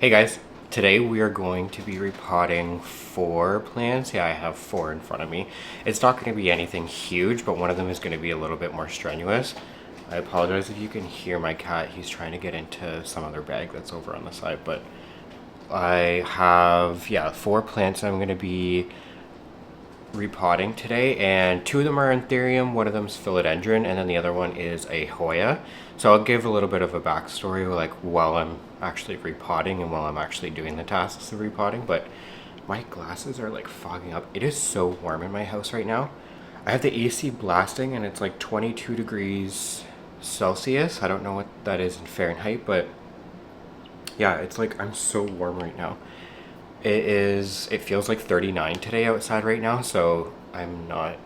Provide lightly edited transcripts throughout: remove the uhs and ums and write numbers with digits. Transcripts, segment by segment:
Hey guys, today we are going to be repotting 4 plants. Yeah, I have 4 in front of me. It's not going to be anything huge, but one of them is going to be a little bit more strenuous. I apologize if you can hear my cat. He's trying to get into some other bag that's over on the side, but I have, yeah, 4 plants I'm going to be repotting today, and 2 of them are Anthurium, one of them's Philodendron, and then the other one is a Hoya. So I'll give a little bit of a backstory, like while I'm actually repotting and while I'm actually doing the tasks of repotting. But my glasses are like fogging up. It is so warm in my house right now. I have the AC blasting, and it's like 22 degrees Celsius. I don't know what that is in Fahrenheit, but yeah, it's like I'm so warm right now. It feels like 39 today outside right now, so I'm not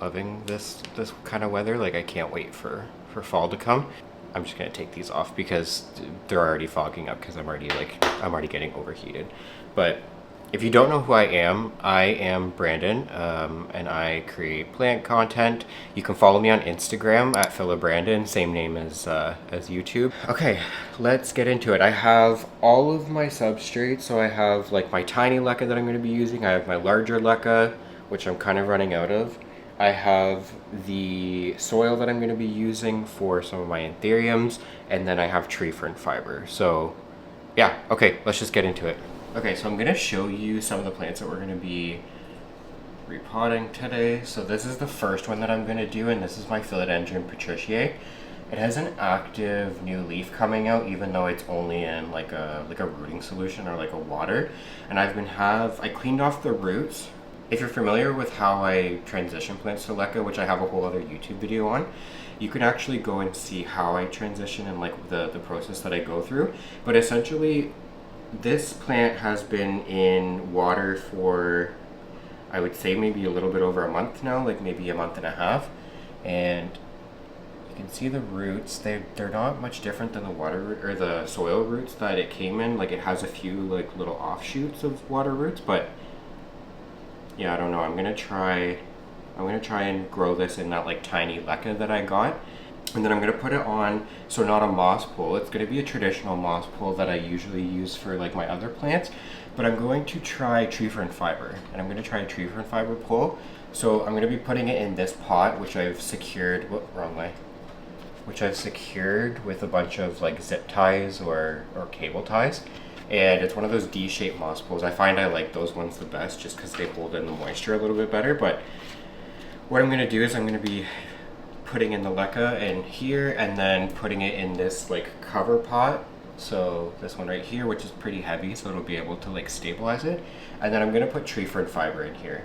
loving this kind of weather. Like I can't wait for fall to come. I'm just gonna take these off because they're already fogging up because I'm already getting overheated. But if you don't know who I am Brandon, and I create plant content. You can follow me on Instagram at PhilaBrandon, same name as YouTube. Okay, let's get into it. I have all of my substrates, so I have like my tiny leca that I'm going to be using. I have my larger leca, which I'm kind of running out of. I have the soil that I'm going to be using for some of my anthuriums, and then I have tree fern fiber. So yeah, okay, let's just get into it. Okay, so I'm going to show you some of the plants that we're going to be repotting today. So this is the first one that I'm going to do, and this is my Philodendron Patriciae. It has an active new leaf coming out, even though it's only in like a rooting solution or like a water. And I cleaned off the roots. If you're familiar with how I transition plants to Leca, which I have a whole other YouTube video on, you can actually go and see how I transition and like the process that I go through. But essentially, this plant has been in water for, I would say, maybe a little bit over a month now, like maybe a month and a half. And you can see the roots, they're not much different than the water or the soil roots that it came in. Like it has a few like little offshoots of water roots, but yeah, I don't know. I'm gonna try and grow this in that like tiny leca that I got. And then I'm going to put it on, so not a moss pole. It's going to be a traditional moss pole that I usually use for like my other plants. But I'm going to try tree fern fiber. And I'm going to try a tree fern fiber pole. So I'm going to be putting it in this pot, which I've secured, wrong way. Which I've secured with a bunch of like zip ties or cable ties. And it's one of those D-shaped moss poles. I find I like those ones the best just because they hold in the moisture a little bit better. But what I'm going to do is I'm going to be putting in the leca in here and then putting it in this like cover pot, so this one right here, which is pretty heavy, so it'll be able to like stabilize it. And then I'm going to put tree fern fiber in here.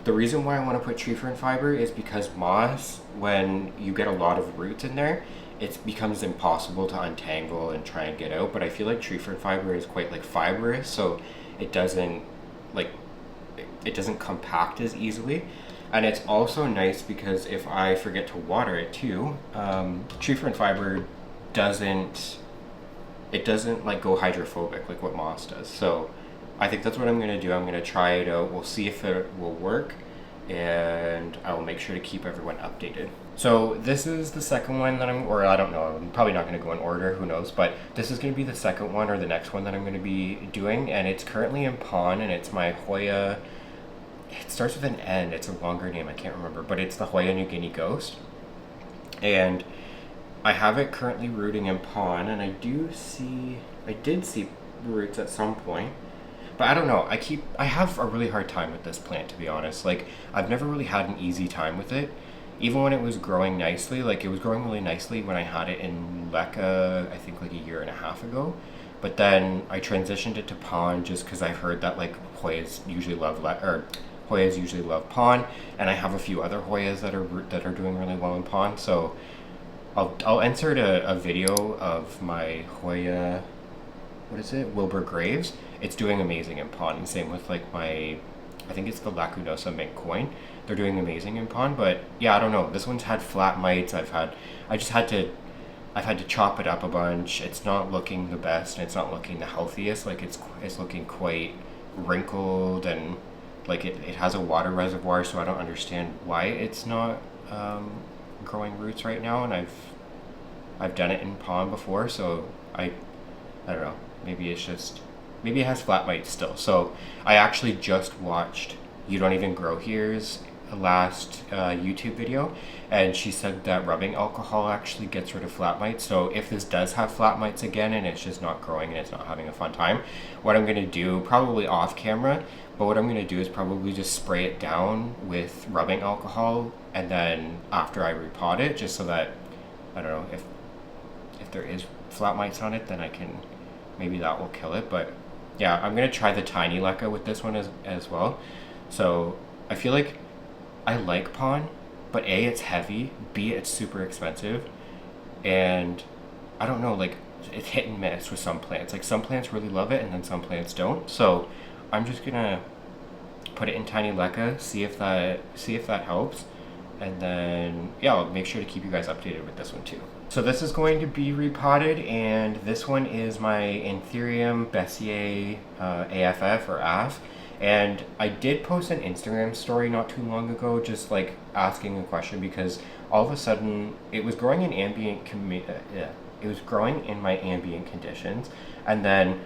The reason why I want to put tree fern fiber is because moss, when you get a lot of roots in there, it becomes impossible to untangle and try and get out. But I feel like tree fern fiber is quite like fibrous, so it doesn't like it doesn't compact as easily. And it's also nice because if I forget to water it too, tree fern fiber doesn't like go hydrophobic like what moss does. So I think that's what I'm gonna do. I'm gonna try it out. We'll see if it will work, and I will make sure to keep everyone updated. So this is the second one that or I don't know, I'm probably not gonna go in order, who knows, but this is gonna be the second one or the next one that I'm gonna be doing, and it's currently in pon, and it's my Hoya. It starts with an N. It's a longer name. I can't remember, but it's the Hoya New Guinea Ghost. And I have it currently rooting in pon, and I did see roots at some point, but I don't know. I have a really hard time with this plant, to be honest. Like I've never really had an easy time with it. Even when it was growing nicely, like it was growing really nicely when I had it in Leca, I think like a year and a half ago. But then I transitioned it to pon just because I've heard that like Hoyas usually love pon, and I have a few other Hoyas that are doing really well in pon. So I'll insert a video of my Hoya, what is it, Wilbur Graves. It's doing amazing in pon, and same with like I think it's the Lacunosa mint coin. They're doing amazing in pon, but yeah, I don't know. This one's had flat mites. I've had to chop it up a bunch. It's not looking the best, and it's not looking the healthiest. Like it's looking quite wrinkled, and like it has a water reservoir, so I don't understand why it's not growing roots right now. And I've done it in pon before, so I don't know, maybe it's just, maybe it has flat mites still. So I actually just watched You Don't Even Grow Here's last YouTube video, and she said that rubbing alcohol actually gets rid of flat mites. So if this does have flat mites again and it's just not growing and it's not having a fun time, what I'm going to do, probably off camera, but what I'm going to do is probably just spray it down with rubbing alcohol, and then after I repot it, just so that, I don't know, if there is flat mites on it, then I can, maybe that will kill it. But yeah, I'm going to try the tiny Leca with this one as well. So I feel like I like pon, but A, it's heavy, B, it's super expensive, and I don't know, like, it's hit and miss with some plants. Like, some plants really love it and then some plants don't. So I'm just gonna put it in tiny Leca, see if that helps, and then yeah, I'll make sure to keep you guys updated with this one too. So this is going to be repotted, and this one is my Anthurium Bessier AFF or AF. And I did post an Instagram story not too long ago, just like asking a question, because all of a sudden it was growing in it was growing in my ambient conditions, and then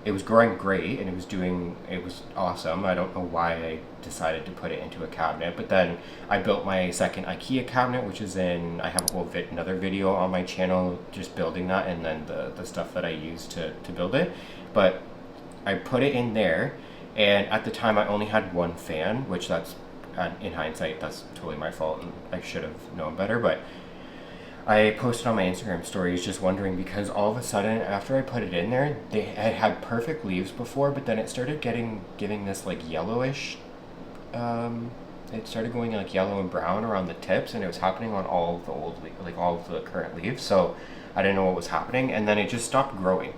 it was growing great and it was awesome. I don't know why I decided to put it into a cabinet, but then I built my second IKEA cabinet, which is in, I have a whole another video on my channel just building that, and then the stuff that I used to build it. But I put it in there, and at the time I only had one fan, which that's, in hindsight, that's totally my fault and I should have known better. But I posted on my Instagram stories just wondering, because all of a sudden after I put it in there, they had perfect leaves before, but then it started giving this like yellowish, it started going like yellow and brown around the tips, and it was happening on all of the all of the current leaves. So I didn't know what was happening, and then it just stopped growing.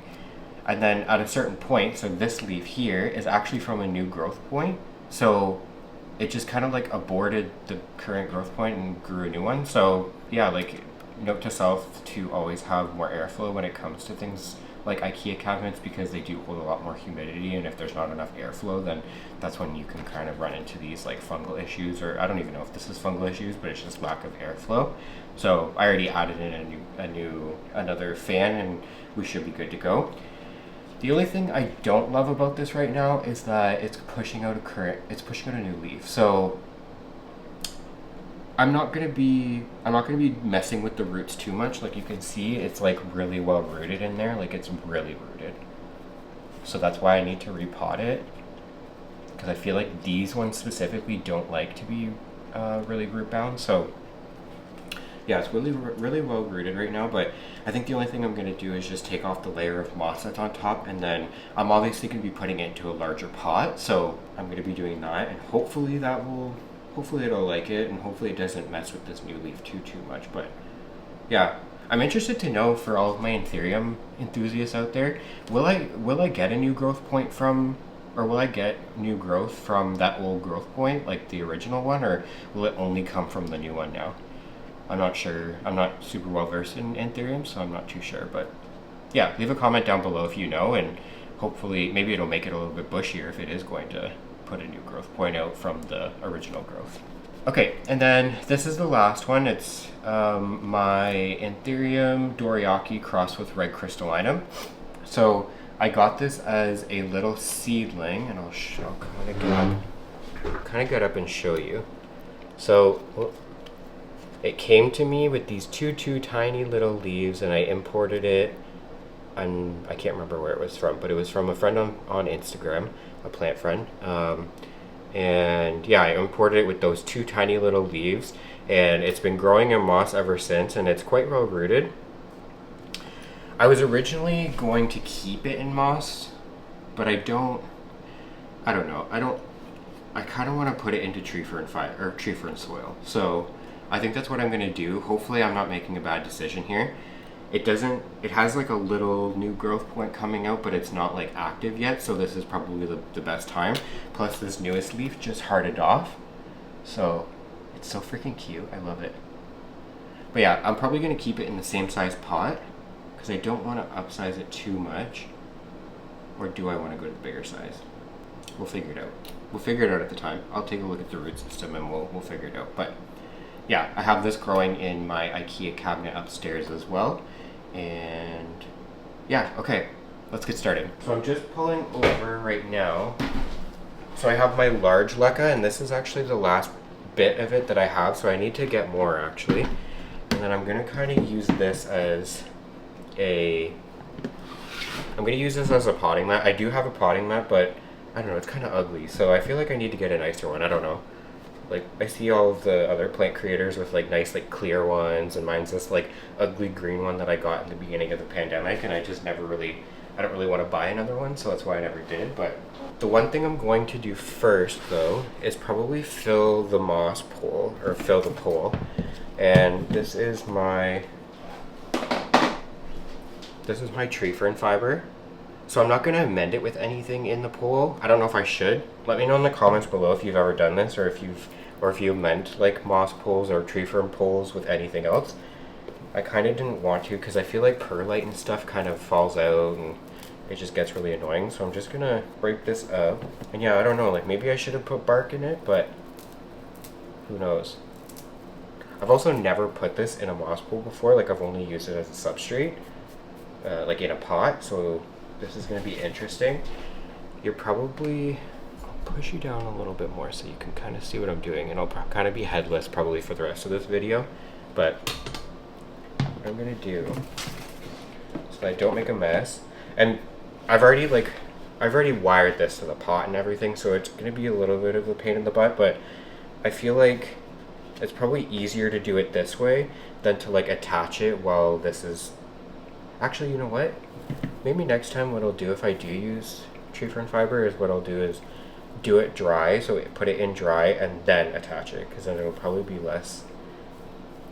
And then at a certain point, so this leaf here is actually from a new growth point. So it just kind of like aborted the current growth point and grew a new one. So yeah, like, note to self to always have more airflow when it comes to things like IKEA cabinets, because they do hold a lot more humidity, and if there's not enough airflow, then that's when you can kind of run into these like fungal issues, or I don't even know if this is fungal issues, but it's just lack of airflow. So I already added in another fan, and we should be good to go. The only thing I don't love about this right now is that it's pushing out a new leaf. So I'm not gonna be messing with the roots too much. Like, you can see, it's like really well rooted in there. Like, it's really rooted. So that's why I need to repot it, because I feel like these ones specifically don't like to be really root bound. So yeah, it's really well rooted right now. But I think the only thing I'm gonna do is just take off the layer of moss that's on top, and then I'm obviously gonna be putting it into a larger pot. So I'm gonna be doing that, and hopefully it'll like it, and hopefully it doesn't mess with this new leaf too much. But yeah, I'm interested to know, for all of my Anthurium enthusiasts out there, will I get a new growth point from, or will I get new growth from that old growth point, like the original one, or will it only come from the new one now? I'm not sure. I'm not super well versed in Anthurium, so I'm not too sure. But yeah, leave a comment down below if you know, and hopefully maybe it'll make it a little bit bushier if it is going to put a new growth point out from the original growth. Okay, and then this is the last one. It's my Anthurium Doriaki crossed with Red Crystallinum. So I got this as a little seedling, and I'll kind of get up and show you. So it came to me with these two tiny little leaves, and I imported it, and I can't remember where it was from, but it was from a friend on Instagram, a plant friend. And yeah, I imported it with those two tiny little leaves, and it's been growing in moss ever since, and it's quite well rooted. I was originally going to keep it in moss, but I don't know. I kind of want to put it into tree fern soil. So I think that's what I'm going to do. Hopefully I'm not making a bad decision here. It has like a little new growth point coming out, but it's not like active yet, so this is probably the best time. Plus this newest leaf just hardened off, so it's so freaking cute. I love it. But yeah, I'm probably going to keep it in the same size pot, because I don't want to upsize it too much. Or do I want to go to the bigger size? We'll figure it out. We'll figure it out at the time. I'll take a look at the root system and we'll figure it out. But yeah, I have this growing in my IKEA cabinet upstairs as well. And yeah, okay. let's get started. So I'm just pulling over right now. So I have my large Leca, and this is actually the last bit of it that I have, so I need to get more actually. And then I'm gonna kind of use this as a potting mat. I do have a potting mat, but I don't know, it's kind of ugly, so I feel like I need to get a nicer one. I don't know. Like, I see all of the other plant creators with like nice like clear ones, and mine's this like ugly green one that I got in the beginning of the pandemic, and I don't really want to buy another one, so that's why I never did. But the one thing I'm going to do first though is probably fill the moss pole, or fill the pole. And this is my tree fern fiber. So I'm not going to amend it with anything in the pole. I don't know if I should. Let me know in the comments below if you've ever done this, or if you meant like moss poles or tree fern poles with anything else. I kind of didn't want to because I feel like perlite and stuff kind of falls out and it just gets really annoying. So I'm just going to break this up. And yeah, I don't know, like maybe I should have put bark in it, but who knows. I've also never put this in a moss pool before. Like, I've only used it as a substrate, like in a pot. So this is going to be interesting. I'll push you down a little bit more so you can kind of see what I'm doing, and I'll kind of be headless probably for the rest of this video. But what I'm going to do, so that I don't make a mess, and I've already wired this to the pot and everything, so it's going to be a little bit of a pain in the butt, but I feel like it's probably easier to do it this way than to like attach it while this is... Actually, you know what? Maybe next time what I'll do if I do use tree fern fiber is what I'll do is do it dry, so put it in dry and then attach it, because then it'll probably be less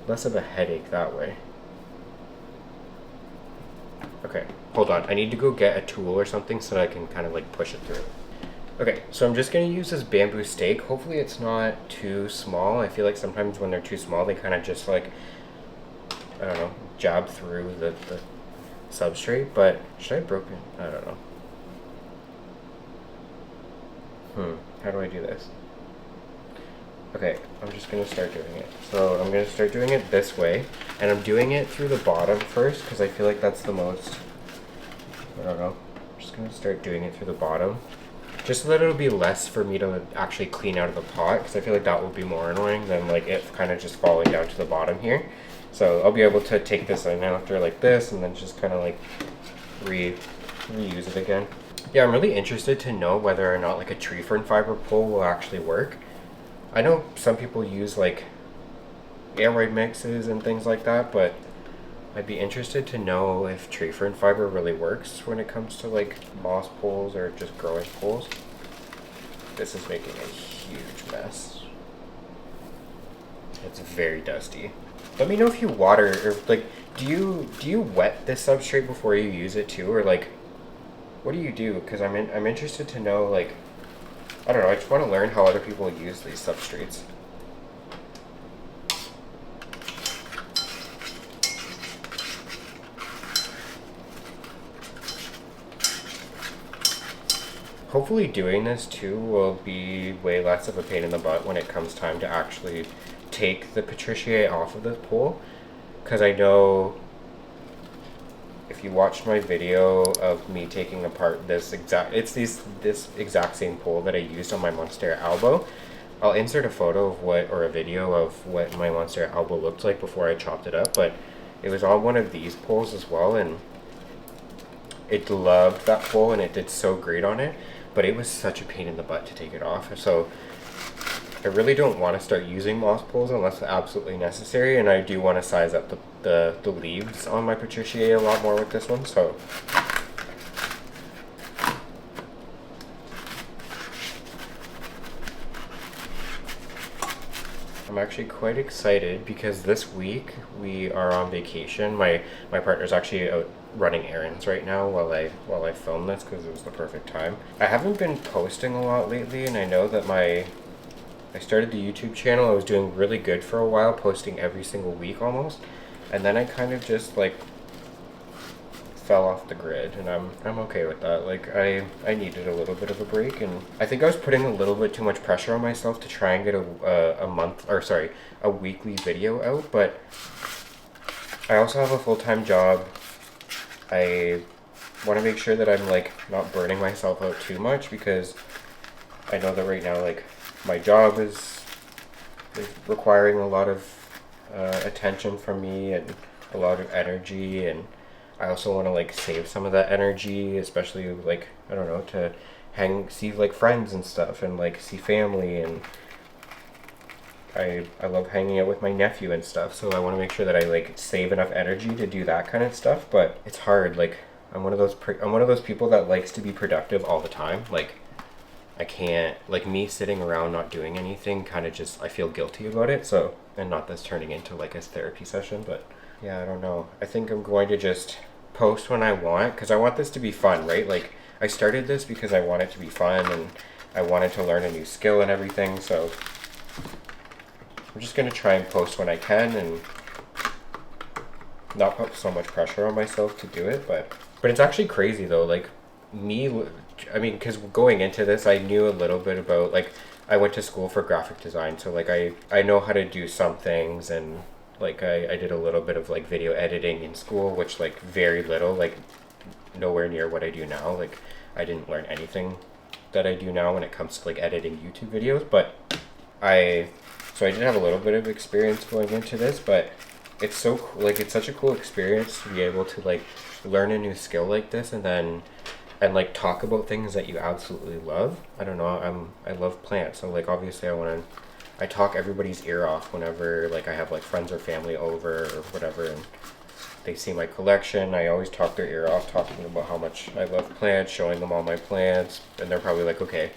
of a headache that way. Okay, hold on. I need to go get a tool or something so that I can kind of like push it through. Okay, so I'm just going to use this bamboo stake. Hopefully it's not too small. I feel like sometimes when they're too small, they kind of just like, I don't know, jab through the substrate. But should I have broken? I don't know. How do I do this? Okay, I'm just going to start doing it. So I'm going to start doing it this way. And I'm doing it through the bottom first because I feel like that's the most, I don't know. I'm just going to start doing it through the bottom, just so that it'll be less for me to actually clean out of the pot, because I feel like that will be more annoying than like it kind of just falling down to the bottom here. So I'll be able to take this in after like this and then just kind of like reuse it again. Yeah, I'm really interested to know whether or not like a tree fern fiber pole will actually work. I know some people use like aeroid mixes and things like that, but I'd be interested to know if tree fern fiber really works when it comes to like moss poles or just growing poles. This is making a huge mess. It's very dusty. Let me know if you water, or like, do you wet this substrate before you use it too, or like, what do you do? Because I'm interested to know, like, I don't know, I just want to learn how other people use these substrates. Hopefully doing this too will be way less of a pain in the butt when it comes time to actually take the Patriciae off of the pole, because I know if you watched my video of me taking apart this exact same pole that I used on my Monstera albo, I'll insert a photo of or a video of what my Monstera albo looked like before I chopped it up, but it was on one of these poles as well, and it loved that pole and it did so great on it, but it was such a pain in the butt to take it off. So I really don't want to start using moss poles unless it's absolutely necessary, and I do want to size up the leaves on my Patriciae a lot more with this one. So I'm actually quite excited because this week we are on vacation. My partner's actually out running errands right now while I film this because it was the perfect time. I haven't been posting a lot lately, and I know that I started the YouTube channel. I was doing really good for a while, posting every single week almost, and then I kind of just like fell off the grid, and I'm okay with that. Like I needed a little bit of a break, and I think I was putting a little bit too much pressure on myself to try and get a weekly video out, but I also have a full-time job. I want to make sure that I'm like not burning myself out too much, because I know that right now like my job is requiring a lot of attention from me and a lot of energy, and I also want to like save some of that energy, especially like, I don't know, to see like friends and stuff, and like see family, and I love hanging out with my nephew and stuff, so I want to make sure that I like save enough energy to do that kind of stuff. But it's hard. Like I'm one of those people that likes to be productive all the time. Like I can't, like, me sitting around not doing anything kind of just, I feel guilty about it. So, and not this turning into like a therapy session, but yeah, I don't know. I think I'm going to just post when I want, because I want this to be fun, right? Like I started this because I want it to be fun and I wanted to learn a new skill and everything. So I'm just going to try and post when I can and not put so much pressure on myself to do it. But it's actually crazy though. Like me, I mean, because going into this, I knew a little bit about, like, I went to school for graphic design, so like I know how to do some things, and like I did a little bit of like video editing in school, which like very little, like nowhere near what I do now. Like I didn't learn anything that I do now when it comes to like editing YouTube videos, but I did have a little bit of experience going into this. But it's so cool, like it's such a cool experience to be able to like learn a new skill like this, and like talk about things that you absolutely love. I don't know, I love plants, so like obviously I talk everybody's ear off whenever like I have like friends or family over or whatever, and they see my collection. I always talk their ear off, talking about how much I love plants, showing them all my plants, and they're probably like, okay,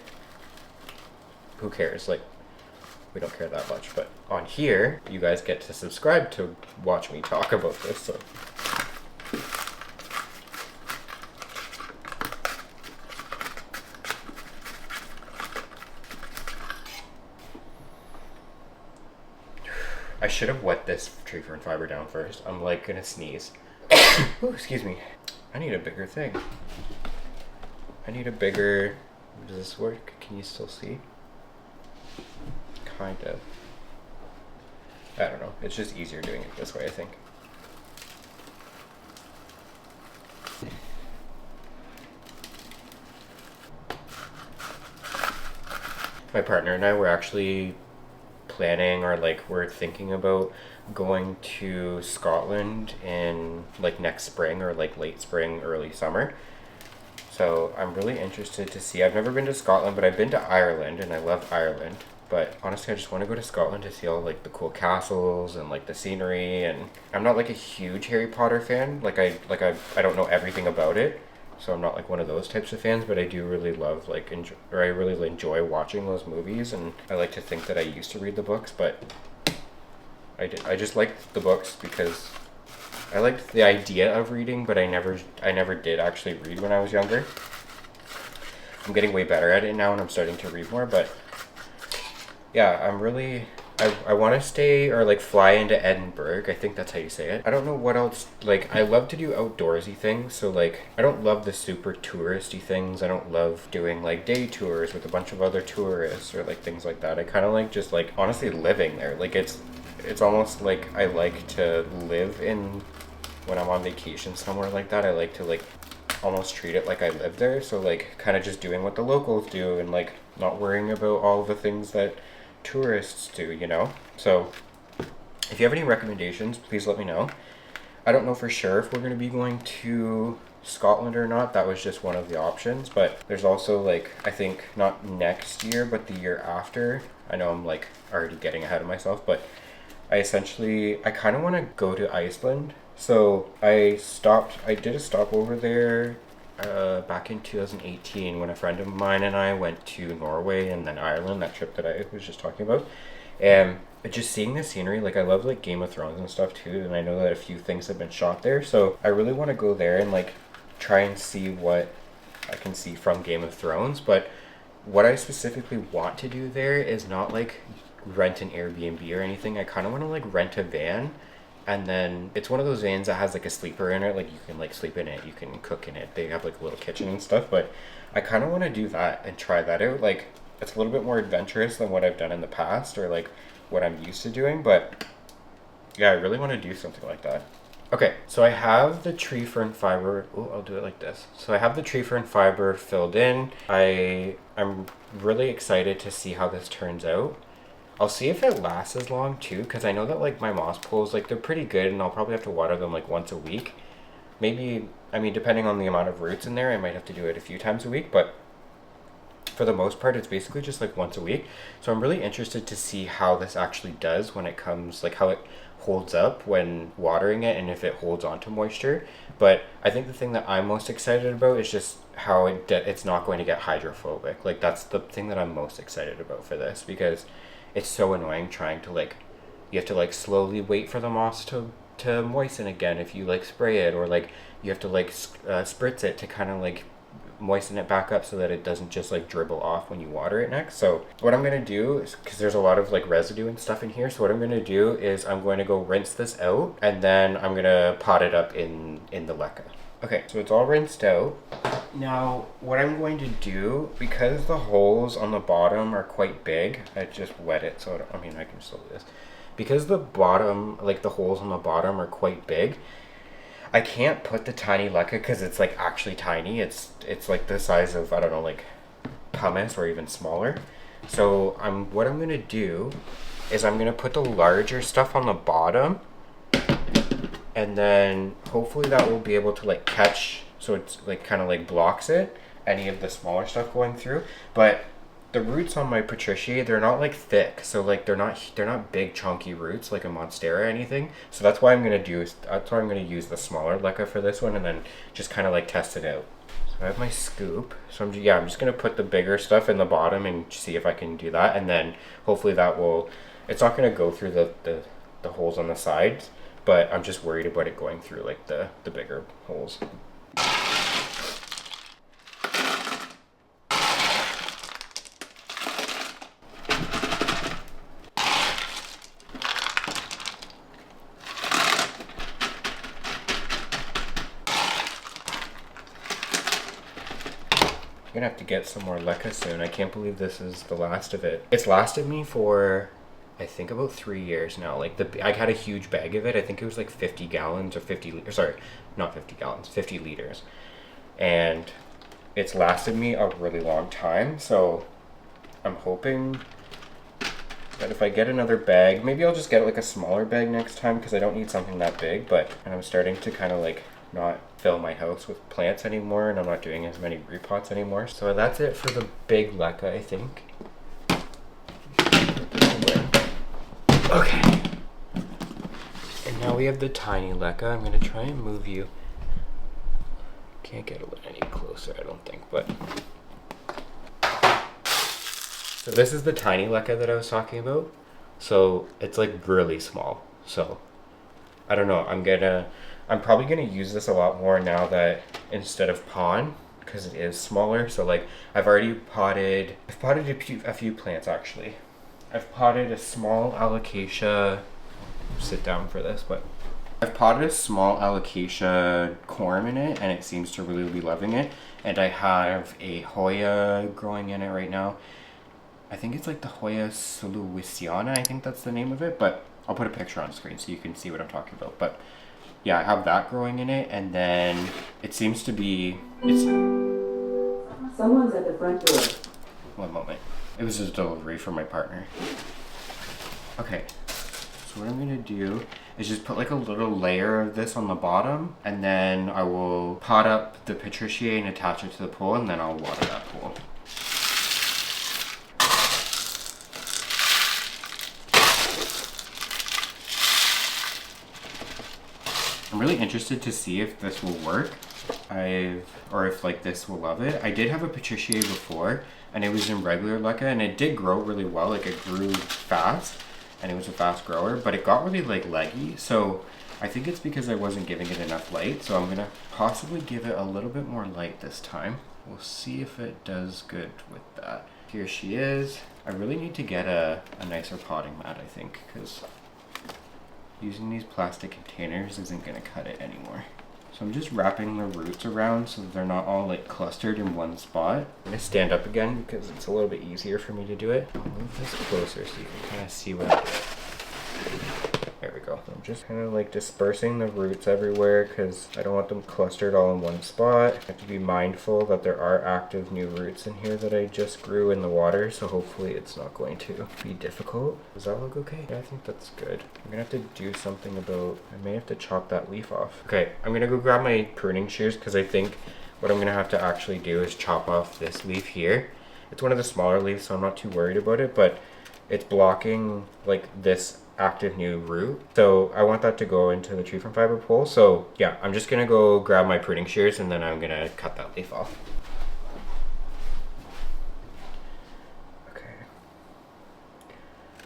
who cares? Like, we don't care that much. But on here, you guys get to subscribe to watch me talk about this, so. I should have wet this tree fern fiber down first. I'm like gonna sneeze. Ooh, excuse me. I need a bigger thing. I need a bigger... Does this work? Can you still see? Kind of. I don't know. It's just easier doing it this way, I think. My partner and I were actually planning, or like we're thinking about going to Scotland in like next spring, or like late spring, early summer. So I'm really interested to see. I've never been to Scotland, but I've been to Ireland and I love Ireland. But honestly, I just want to go to Scotland to see all like the cool castles and like the scenery. And I'm not like a huge Harry Potter fan. I don't know everything about it, so I'm not like one of those types of fans. But I do really love I really enjoy watching those movies, and I like to think that I used to read the books, but I just liked the books because I liked the idea of reading, but I never did actually read when I was younger. I'm getting way better at it now, and I'm starting to read more. But yeah, I want to stay or like fly into Edinburgh. I think that's how you say it. I don't know what else. Like, I love to do outdoorsy things, so like I don't love the super touristy things. I don't love doing like day tours with a bunch of other tourists or like things like that. I kind of like just like honestly living there. Like it's almost like I like to live in, when I'm on vacation somewhere like that, I like to like almost treat it like I live there. So like kind of just doing what the locals do, and like not worrying about all the things that tourists do, you know? So if you have any recommendations, please let me know. I don't know for sure if we're going to be going to Scotland or not. That was just one of the options, but there's also like, I think not next year, but the year after. I know I'm like already getting ahead of myself, but I kind of want to go to Iceland. So I did a stop over there back in 2018 when a friend of mine and I went to Norway and then Ireland, that trip that I was just talking about. And just seeing the scenery, like I love like Game of Thrones and stuff too, and I know that a few things have been shot there. So I really want to go there and like try and see what I can see from Game of Thrones. But what I specifically want to do there is not like rent an Airbnb or anything. I kind of want to like rent a van, and then it's one of those vans that has like a sleeper in it. Like you can like sleep in it, you can cook in it. They have like a little kitchen and stuff. But I kind of want to do that and try that out. Like it's a little bit more adventurous than what I've done in the past, or like what I'm used to doing. But yeah, I really want to do something like that. Okay, so I have the tree fern fiber. Oh, I'll do it like this. So I have the tree fern fiber filled in. I'm really excited to see how this turns out. I'll see if it lasts as long too, because I know that like my moss pools, like they're pretty good, and I'll probably have to water them like once a week. Maybe, I mean, depending on the amount of roots in there, I might have to do it a few times a week, but for the most part, it's basically just like once a week. So I'm really interested to see how this actually does when it comes, like how it holds up when watering it and if it holds on to moisture. But I think the thing that I'm most excited about is just how it's not going to get hydrophobic. Like that's the thing that I'm most excited about for this, because it's so annoying trying to like, you have to like slowly wait for the moss to moisten again if you like spray it, or like you have to like spritz it to kind of like moisten it back up so that it doesn't just like dribble off when you water it next. So what I'm going to do is, because there's a lot of like residue and stuff in here, so what I'm going to do is I'm going to go rinse this out, and then I'm going to pot it up in the Leca. Okay, so it's all rinsed out. Now what I'm going to do, because the holes on the bottom are quite big, I just wet it, so I mean I can still do this. Because the bottom, like the holes on the bottom are quite big, I can't put the tiny Leca because it's like actually tiny. It's like the size of, I don't know, like pumice or even smaller. So what I'm gonna do is I'm gonna put the larger stuff on the bottom, and then hopefully that will be able to like catch, so it's like kind of like blocks it, any of the smaller stuff going through. But the roots on my Patriciae, they're not like thick, so like they're not big chunky roots like a Monstera or anything. So that's why I'm gonna use the smaller Leca for this one, and then just kind of like test it out. So I have my scoop. So I'm just gonna put the bigger stuff in the bottom and see if I can do that, and then hopefully that will. It's not gonna go through the holes on the sides, but I'm just worried about it going through like the bigger holes. I'm gonna have to get some more Leca soon. I can't believe this is the last of it. It's lasted me for, I think, about 3 years now. Like I had a huge bag of it. I think it was like 50 gallons or 50, sorry, not 50 gallons, 50 liters. And it's lasted me a really long time. So I'm hoping that if I get another bag, maybe I'll just get like a smaller bag next time, because I don't need something that big. But I'm starting to kind of like not fill my house with plants anymore, and I'm not doing as many repots anymore. So that's it for the big Leca, I think. Okay. And now we have the tiny Leca. I'm gonna try and move you. Can't get any closer, I don't think, but. So this is the tiny Leca that I was talking about. So it's like really small. So I don't know, I'm probably gonna use this a lot more now that instead of pon, because it is smaller. So like I've potted a few plants actually. I've potted a small alocasia, sit down for this, but I've potted a small alocasia corm in it, and it seems to really be loving it. And I have a Hoya growing in it right now. I think it's like the Hoya Sulawesiana, I think that's the name of it, but I'll put a picture on the screen so you can see what I'm talking about. But yeah, I have that growing in it, and then it seems to be, Someone's at the front door. One moment. It was just a delivery from my partner. Okay, so what I'm gonna do is just put like a little layer of this on the bottom, and then I will pot up the Patriciae and attach it to the pool, and then I'll water that pool. I'm really interested to see if this will work. Or if like this will love it. I did have a Patriciae before, and it was in regular Leca, and it did grow really well. Like it grew fast, and it was a fast grower, but it got really like leggy. So I think it's because I wasn't giving it enough light. So I'm gonna possibly give it a little bit more light this time. We'll see if it does good with that. Here she is. I really need to get a nicer potting mat, I think, because using these plastic containers isn't gonna cut it anymore. So I'm just wrapping the roots around so that they're not all like clustered in one spot. I'm gonna stand up again because it's a little bit easier for me to do it. I'll move this closer so you can kind of see what I'm doing. There we go. I'm just kind of like dispersing the roots everywhere because I don't want them clustered all in one spot. I have to be mindful that there are active new roots in here that I just grew in the water, so hopefully it's not going to be difficult. Does that look okay? Yeah, I think that's good. I'm gonna have to do something about, I may have to chop that leaf off. Okay, I'm gonna go grab my pruning shears because I think what I'm gonna have to actually do is chop off this leaf here. It's one of the smaller leaves, so I'm not too worried about it, but it's blocking like this active new root. So I want that to go into the tree from fiber pole. So yeah, I'm just gonna go grab my pruning shears and then I'm gonna cut that leaf off. Okay.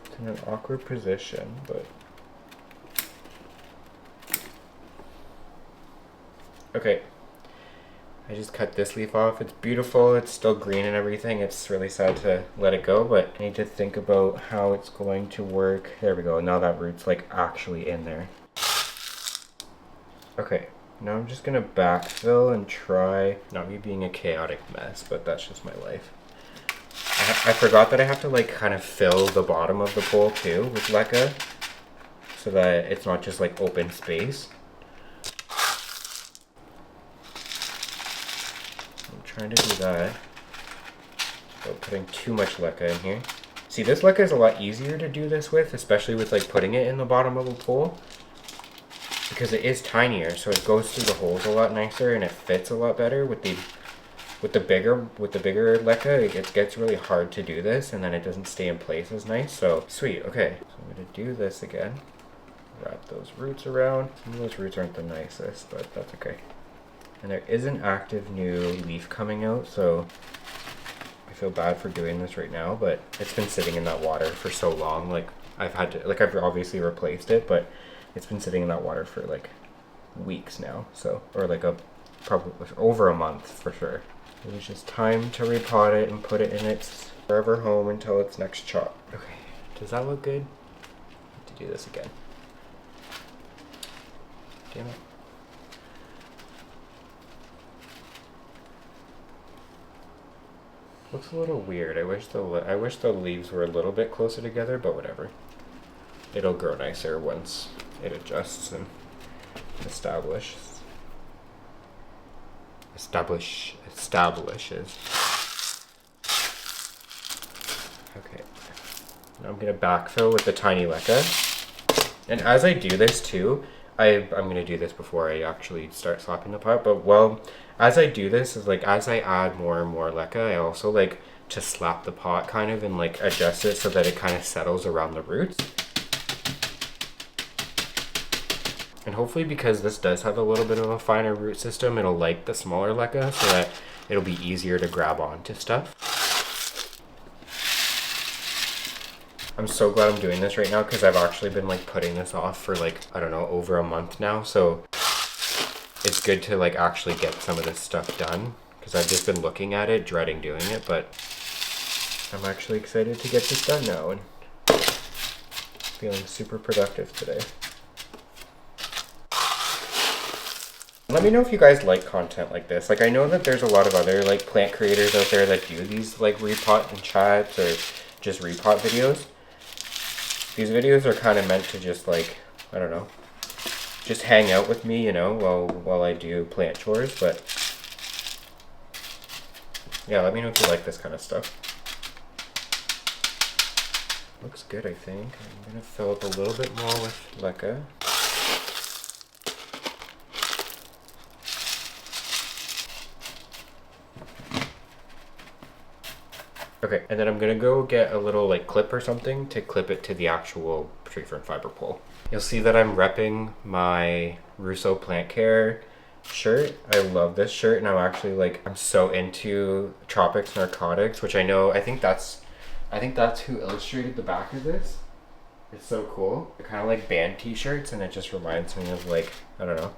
It's in an awkward position, but okay. I just cut this leaf off. It's beautiful, it's still green and everything. It's really sad to let it go, but I need to think about how it's going to work. There we go, now that root's like actually in there. Okay, now I'm just gonna backfill and try, not me being a chaotic mess, but that's just my life. I forgot that I have to like kind of fill the bottom of the pole too with Leca so that it's not just like open space. Trying to do that without putting too much Leca in here. See, this Leca is a lot easier to do this with, especially with like putting it in the bottom of a pole, because it is tinier, so it goes through the holes a lot nicer and it fits a lot better. With the bigger Leca, it gets really hard to do this, and then it doesn't stay in place as nice. So sweet. Okay, so I'm gonna do this again. Wrap those roots around. Some of those roots aren't the nicest, but that's okay. And there is an active new leaf coming out, so I feel bad for doing this right now, but it's been sitting in that water for so long. Like I've obviously replaced it, but it's been sitting in that water for like weeks now. So, or like probably over a month for sure. It was just time to repot it and put it in its forever home until its next chop. Okay, does that look good? I have to do this again. Damn it. Looks a little weird. I wish the leaves were a little bit closer together, but whatever. It'll grow nicer once it adjusts and establishes. Okay. Now I'm gonna backfill with the tiny Leca. And as I do this too, I'm gonna do this before I actually start slapping the pot, but as I do this, is like as I add more and more Leca, I also like to slap the pot kind of and like adjust it so that it kind of settles around the roots. And hopefully, because this does have a little bit of a finer root system, it'll like the smaller Leca so that it'll be easier to grab onto stuff. I'm so glad I'm doing this right now because I've actually been like putting this off for like, I don't know, over a month now. So it's good to like actually get some of this stuff done because I've just been looking at it, dreading doing it, but I'm actually excited to get this done now and feeling super productive today. Let me know if you guys like content like this. Like I know that there's a lot of other like plant creators out there that do these like repot and chats or just repot videos. These videos are kind of meant to just like, I don't know, just hang out with me, you know, while I do plant chores, but yeah, let me know if you like this kind of stuff. Looks good, I think. I'm gonna fill up a little bit more with Leca. Okay, and then I'm gonna go get a little like clip or something to clip it to the actual tree fern fiber pole. You'll see that I'm repping my Russo Plant Care shirt. I love this shirt, and I'm actually like, I'm so into tropics narcotics, which I think that's who illustrated the back of this. It's so cool. They're kind of like band t-shirts, and it just reminds me of like, I don't know,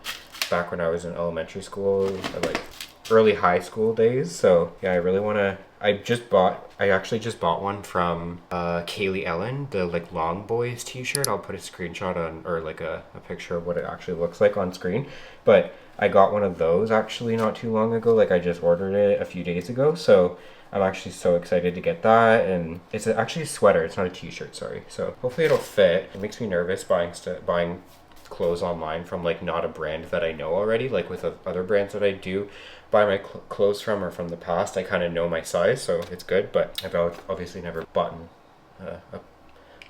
back when I was in elementary school, or like early high school days. So yeah, I really want to, I actually just bought one from Kaylee Ellen, the like Long Boys t-shirt. I'll put a screenshot on, or like a picture of what it actually looks like on screen. But I got one of those actually not too long ago. Like I just ordered it a few days ago. So I'm actually so excited to get that. And it's actually a sweater. It's not a t-shirt, sorry. So hopefully it'll fit. It makes me nervous buying clothes online from like not a brand that I know already, like with other brands that I do buy my clothes from or from the past. I kind of know my size, so it's good, but I've obviously never bought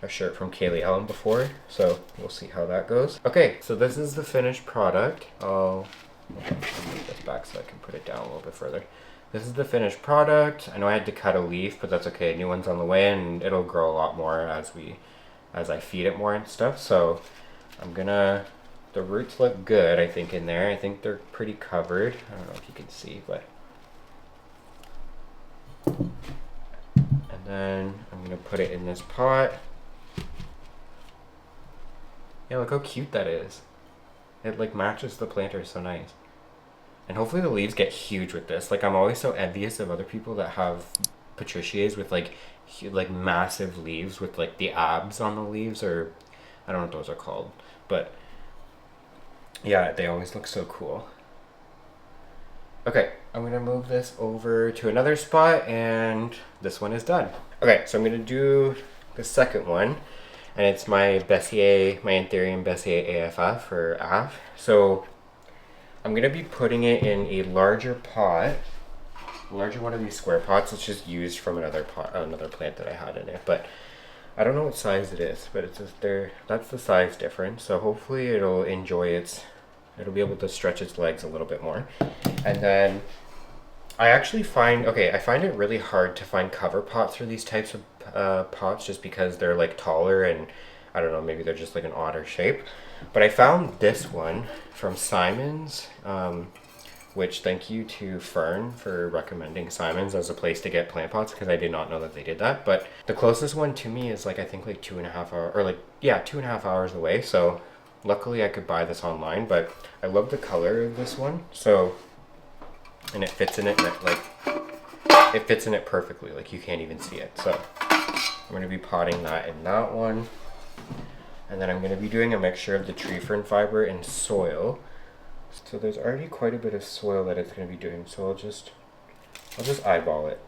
a shirt from Kaylee Ellen before, so we'll see how that goes. Okay, so this is the finished product. I'll move this back so I can put it down a little bit further. This is the finished product. I know I had to cut a leaf, but that's okay. A new one's on the way, and it'll grow a lot more as I feed it more and stuff. So the roots look good, I think, in there. I think they're pretty covered. I don't know if you can see, but. And then I'm gonna put it in this pot. Yeah, look how cute that is. It like matches the planter so nice. And hopefully the leaves get huge with this. Like I'm always so envious of other people that have Patricia's with like massive leaves with like the abs on the leaves, or I don't know what those are called. But yeah, they always look so cool. Okay, I'm gonna move this over to another spot and this one is done. Okay, so I'm gonna do the second one. And it's my Bessier, my Anthurium Bessier AFF or AF. So I'm gonna be putting it in a larger pot, larger one of these square pots. It's just used from another plant that I had in it. But I don't know what size it is, but it's just there. That's the size difference. So hopefully it'll it'll be able to stretch its legs a little bit more. And then I find it really hard to find cover pots for these types of pots just because they're like taller and I don't know, maybe they're just like an odder shape. But I found this one from Simon's, which thank you to Fern for recommending Simon's as a place to get plant pots because I did not know that they did that. But the closest one to me is like I think like 2.5 hours or like 2.5 hours away. So luckily I could buy this online, but I love the color of this one. So and it fits in it it fits in it perfectly, like you can't even see it. So I'm going to be potting that in that one, and then I'm going to be doing a mixture of the tree fern fiber and soil. So there's already quite a bit of soil that it's going to be doing, so I'll just eyeball it.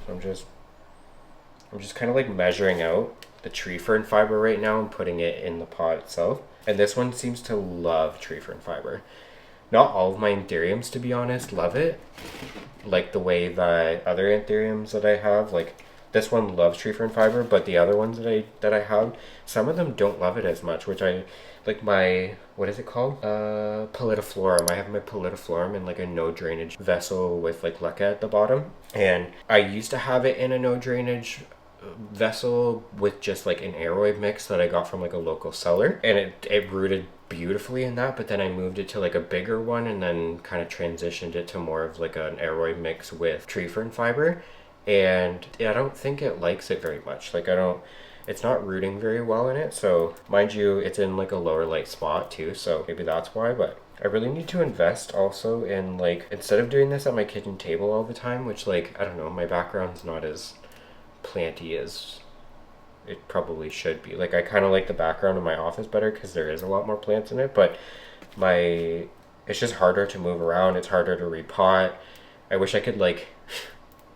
So I'm just kind of like measuring out the tree fern fiber right now and putting it in the pot itself. And this one seems to love tree fern fiber. Not all of my anthuriums, to be honest, love it. Like the way that other anthuriums that I have, like this one loves tree fern fiber, but the other ones that I have, some of them don't love it as much, which I like my, what is it called? Pallidiflorum. I have my pallidiflorum in like a no drainage vessel with like Leca at the bottom. And I used to have it in a no drainage vessel with just like an aeroid mix that I got from like a local seller, and it rooted beautifully in that, but then I moved it to like a bigger one and then kind of transitioned it to more of like an aeroid mix with tree fern fiber, and I don't think it likes it very much. Like it's not rooting very well in it. So mind you, it's in like a lower light spot too, so maybe that's why. But I really need to invest also in like, instead of doing this at my kitchen table all the time, which like, I don't know, my background's not as planty as it probably should be. Like I kind of like the background of my office better because there is a lot more plants in it, but it's just harder to move around. It's harder to repot. I wish I could like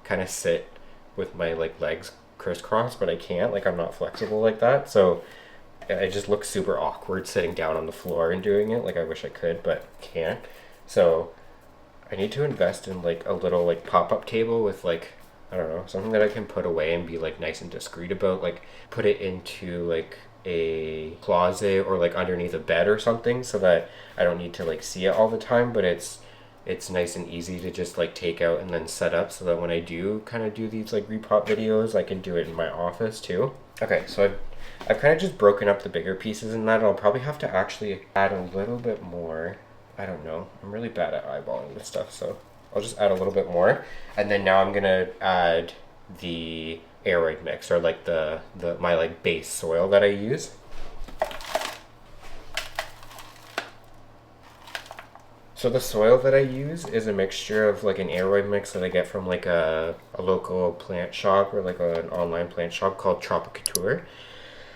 kind of sit with my like legs crisscrossed, but I can't. Like I'm not flexible like that, so it just looks super awkward sitting down on the floor and doing it. Like I wish I could, but can't. So I need to invest in like a little like pop-up table with like, I don't know, something that I can put away and be like nice and discreet about, like put it into like a closet or like underneath a bed or something, so that I don't need to like see it all the time, but it's nice and easy to just like take out and then set up, so that when I do kind of do these like repot videos, I can do it in my office too. Okay, so I've kind of just broken up the bigger pieces in that. I'll probably have to actually add a little bit more. I don't know, I'm really bad at eyeballing this stuff, so I'll just add a little bit more. And then now I'm gonna add the aeroid mix, or like my like base soil that I use. So the soil that I use is a mixture of like an aeroid mix that I get from like a local plant shop, or like an online plant shop called Tropicateur.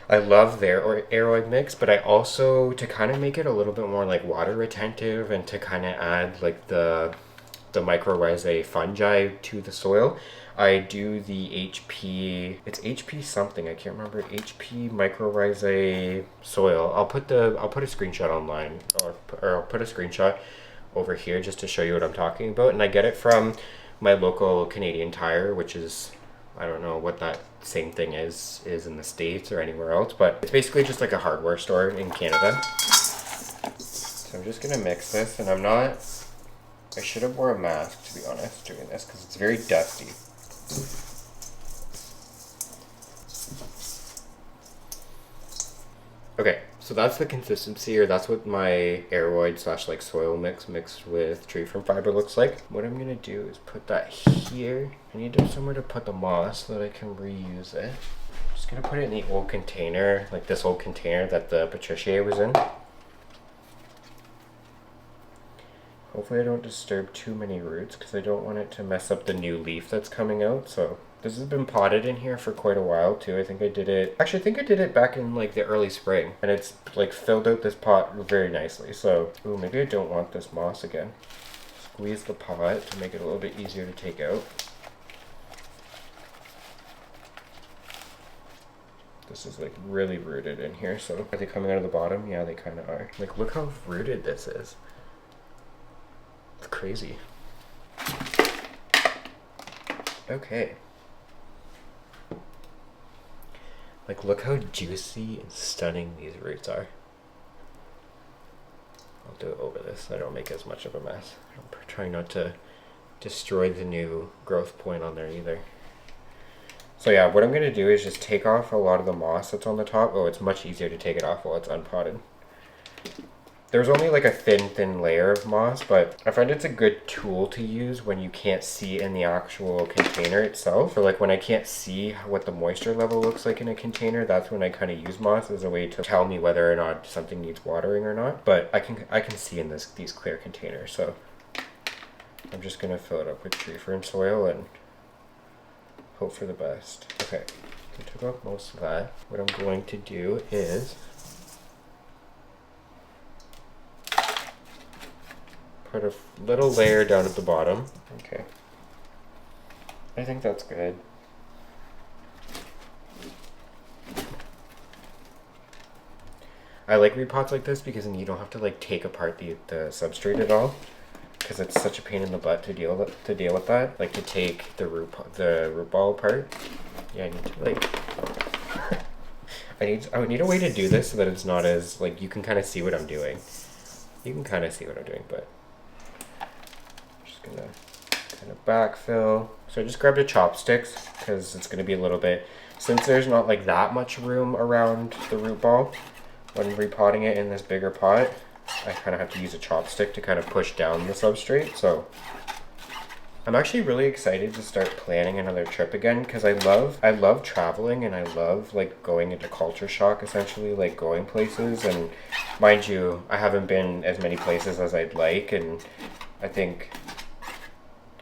I love their aeroid mix, but I also, to kind of make it a little bit more like water retentive and to kind of add like the the mycorrhizae fungi to the soil. I do the HP, it's HP something, I can't remember, HP Mycorrhizae Soil. I'll put a screenshot online, or I'll put a screenshot over here just to show you what I'm talking about. And I get it from my local Canadian Tire, which is, I don't know what that same thing is in the States or anywhere else, but it's basically just like a hardware store in Canada. So I'm just gonna mix this, and I should have wore a mask, to be honest, doing this, because it's very dusty. Okay, so that's the consistency, or that's what my aeroid slash like soil mixed with tree fern fiber looks like. What I'm gonna do is put that here. I need somewhere to put the moss so that I can reuse it. I'm just gonna put it in the old container, like this old container that the Patriciae was in. Hopefully I don't disturb too many roots, because I don't want it to mess up the new leaf that's coming out. So this has been potted in here for quite a while too. I think I did it back in like the early spring, and it's like filled out this pot very nicely. So, ooh, maybe I don't want this moss again. Squeeze the pot to make it a little bit easier to take out. This is like really rooted in here. So are they coming out of the bottom? Yeah, they kind of are. Like, look how rooted this is. It's crazy. Okay. Like, look how juicy and stunning these roots are. I'll do it over this so I don't make as much of a mess. I'm trying not to destroy the new growth point on there either. So yeah, what I'm going to do is just take off a lot of the moss that's on the top. Oh, it's much easier to take it off while it's unpotted. There's only like a thin layer of moss, but I find it's a good tool to use when you can't see in the actual container itself. Or like when I can't see what the moisture level looks like in a container, that's when I kind of use moss as a way to tell me whether or not something needs watering or not. But I can see in these clear containers, so I'm just gonna fill it up with tree fern soil and hope for the best. Okay, I took off most of that. What I'm going to do is put a little layer down at the bottom. Okay. I think that's good. I like repots like this because then you don't have to like take apart the substrate at all, because it's such a pain in the butt to deal with that. Like to take the root ball apart. Yeah, I need to like I would need a way to do this so that it's not as like you can kind of see what I'm doing. You can kind of see what I'm doing, but gonna kind of backfill. So I just grabbed a chopsticks because it's gonna be a little bit, since there's not like that much room around the root ball when repotting it in this bigger pot, I kind of have to use a chopstick to kind of push down the substrate. So I'm actually really excited to start planning another trip again, because I love traveling, and I love like going into culture shock, essentially, like going places. And mind you, I haven't been as many places as I'd like, and I think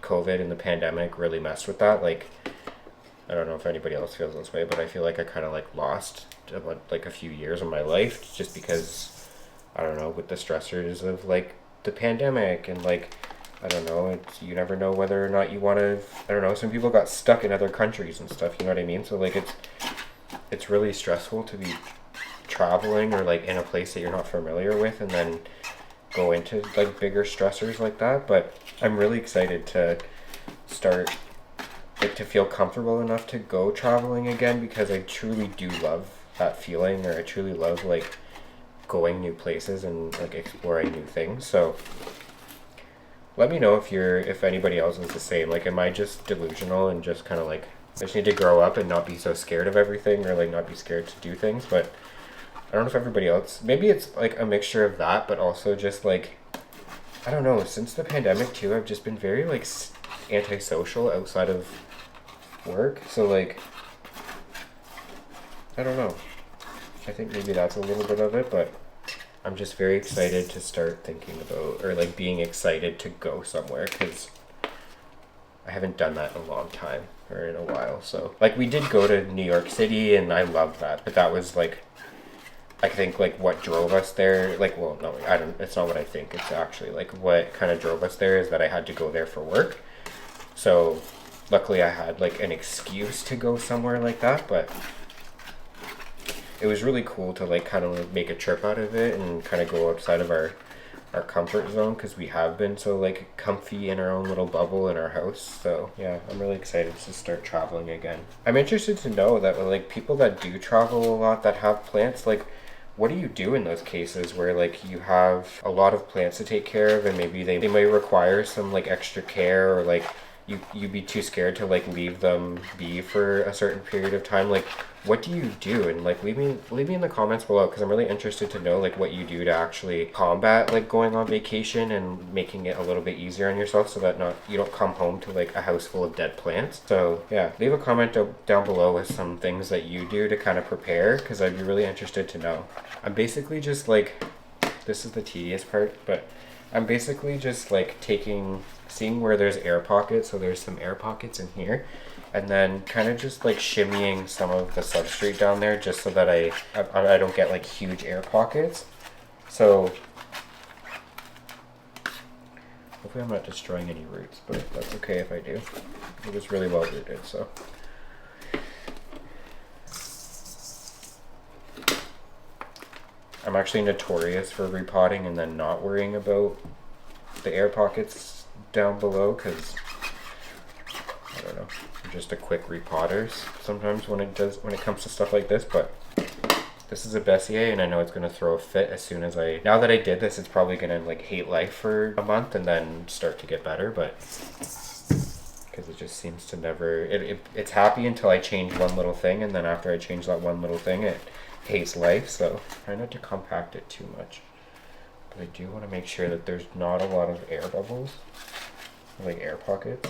COVID and the pandemic really messed with that. Like, I don't know if anybody else feels this way, but I feel like I kind of like lost about like a few years of my life just because, I don't know, with the stressors of like the pandemic and like, I don't know, you never know whether or not you want to, I don't know, some people got stuck in other countries and stuff, you know what I mean? So like it's really stressful to be traveling or like in a place that you're not familiar with and then go into like bigger stressors like that. But I'm really excited to start like to feel comfortable enough to go traveling again, because I truly do love that feeling, or I truly love like going new places and like exploring new things. So let me know if anybody else is the same. Like, am I just delusional and just kind of like I just need to grow up and not be so scared of everything, or like not be scared to do things? But I don't know if everybody else, maybe it's like a mixture of that, but also just like, I don't know, since the pandemic too, I've just been very like antisocial outside of work. So like, I don't know. I think maybe that's a little bit of it, but I'm just very excited to start thinking about, or like being excited to go somewhere, because I haven't done that in a long time, or in a while. So like we did go to New York City and I loved that, but that was like I think like what drove us there, like, well, no, I don't, it's not what I think, it's actually like what kind of drove us there is that I had to go there for work. So luckily I had like an excuse to go somewhere like that, but it was really cool to like kind of make a trip out of it and kind of go outside of our comfort zone, because we have been so like comfy in our own little bubble in our house. So yeah, I'm really excited to start traveling again. I'm interested to know that like people that do travel a lot that have plants, like what do you do in those cases where like you have a lot of plants to take care of and maybe they may require some like extra care, or like you'd be too scared to like leave them be for a certain period of time? Like what do you do? And like leave me in the comments below, because I'm really interested to know like what you do to actually combat like going on vacation and making it a little bit easier on yourself, so that not you don't come home to like a house full of dead plants. So yeah, leave a comment down below with some things that you do to kind of prepare, because I'd be really interested to know. I'm basically just like, this is the tedious part, but I'm basically just like seeing where there's air pockets, so there's some air pockets in here, and then kind of just like shimmying some of the substrate down there just so that I don't get like huge air pockets. So hopefully I'm not destroying any roots, but that's okay if I do. It was really well rooted, so. I'm actually notorious for repotting and then not worrying about the air pockets down below, because I don't know, I'm just a quick repotter sometimes when it comes to stuff like this. But this is a Bessier and I know it's going to throw a fit as soon as now that I did this, it's probably going to like hate life for a month and then start to get better, but because it just seems to never, it's happy until I change one little thing, and then after I change that one little thing it hates life. So try not to compact it too much, but I do want to make sure that there's not a lot of air bubbles, like air pockets.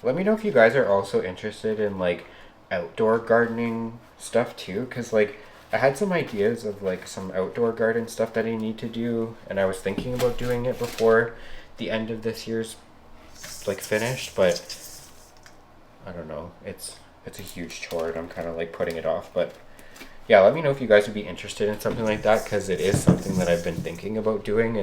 Let me know if you guys are also interested in like outdoor gardening stuff too, because like I had some ideas of like some outdoor garden stuff that I need to do, and I was thinking about doing it before the end of this year's like finished, but I don't know, it's a huge chore and I'm kind of like putting it off. But yeah, let me know if you guys would be interested in something like that, because it is something that I've been thinking about doing.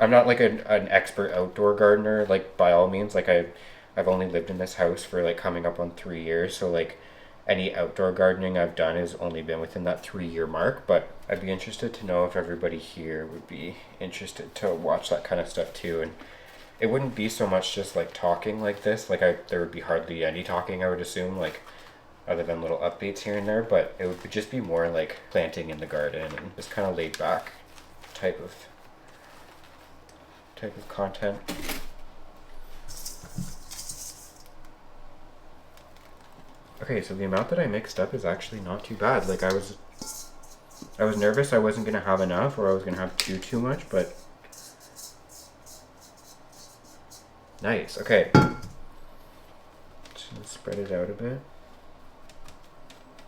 I'm not like an expert outdoor gardener, like by all means. Like I've only lived in this house for like coming up on 3 years, so like any outdoor gardening I've done has only been within that 3-year mark. But I'd be interested to know if everybody here would be interested to watch that kind of stuff too. And it wouldn't be so much just like talking like this, like there would be hardly any talking, I would assume, like other than little updates here and there, but it would just be more like planting in the garden and just kind of laid back type of content. Okay, so the amount that I mixed up is actually not too bad. Like I was nervous I wasn't gonna have enough, or I was gonna have too much, but nice. Okay, just spread it out a bit.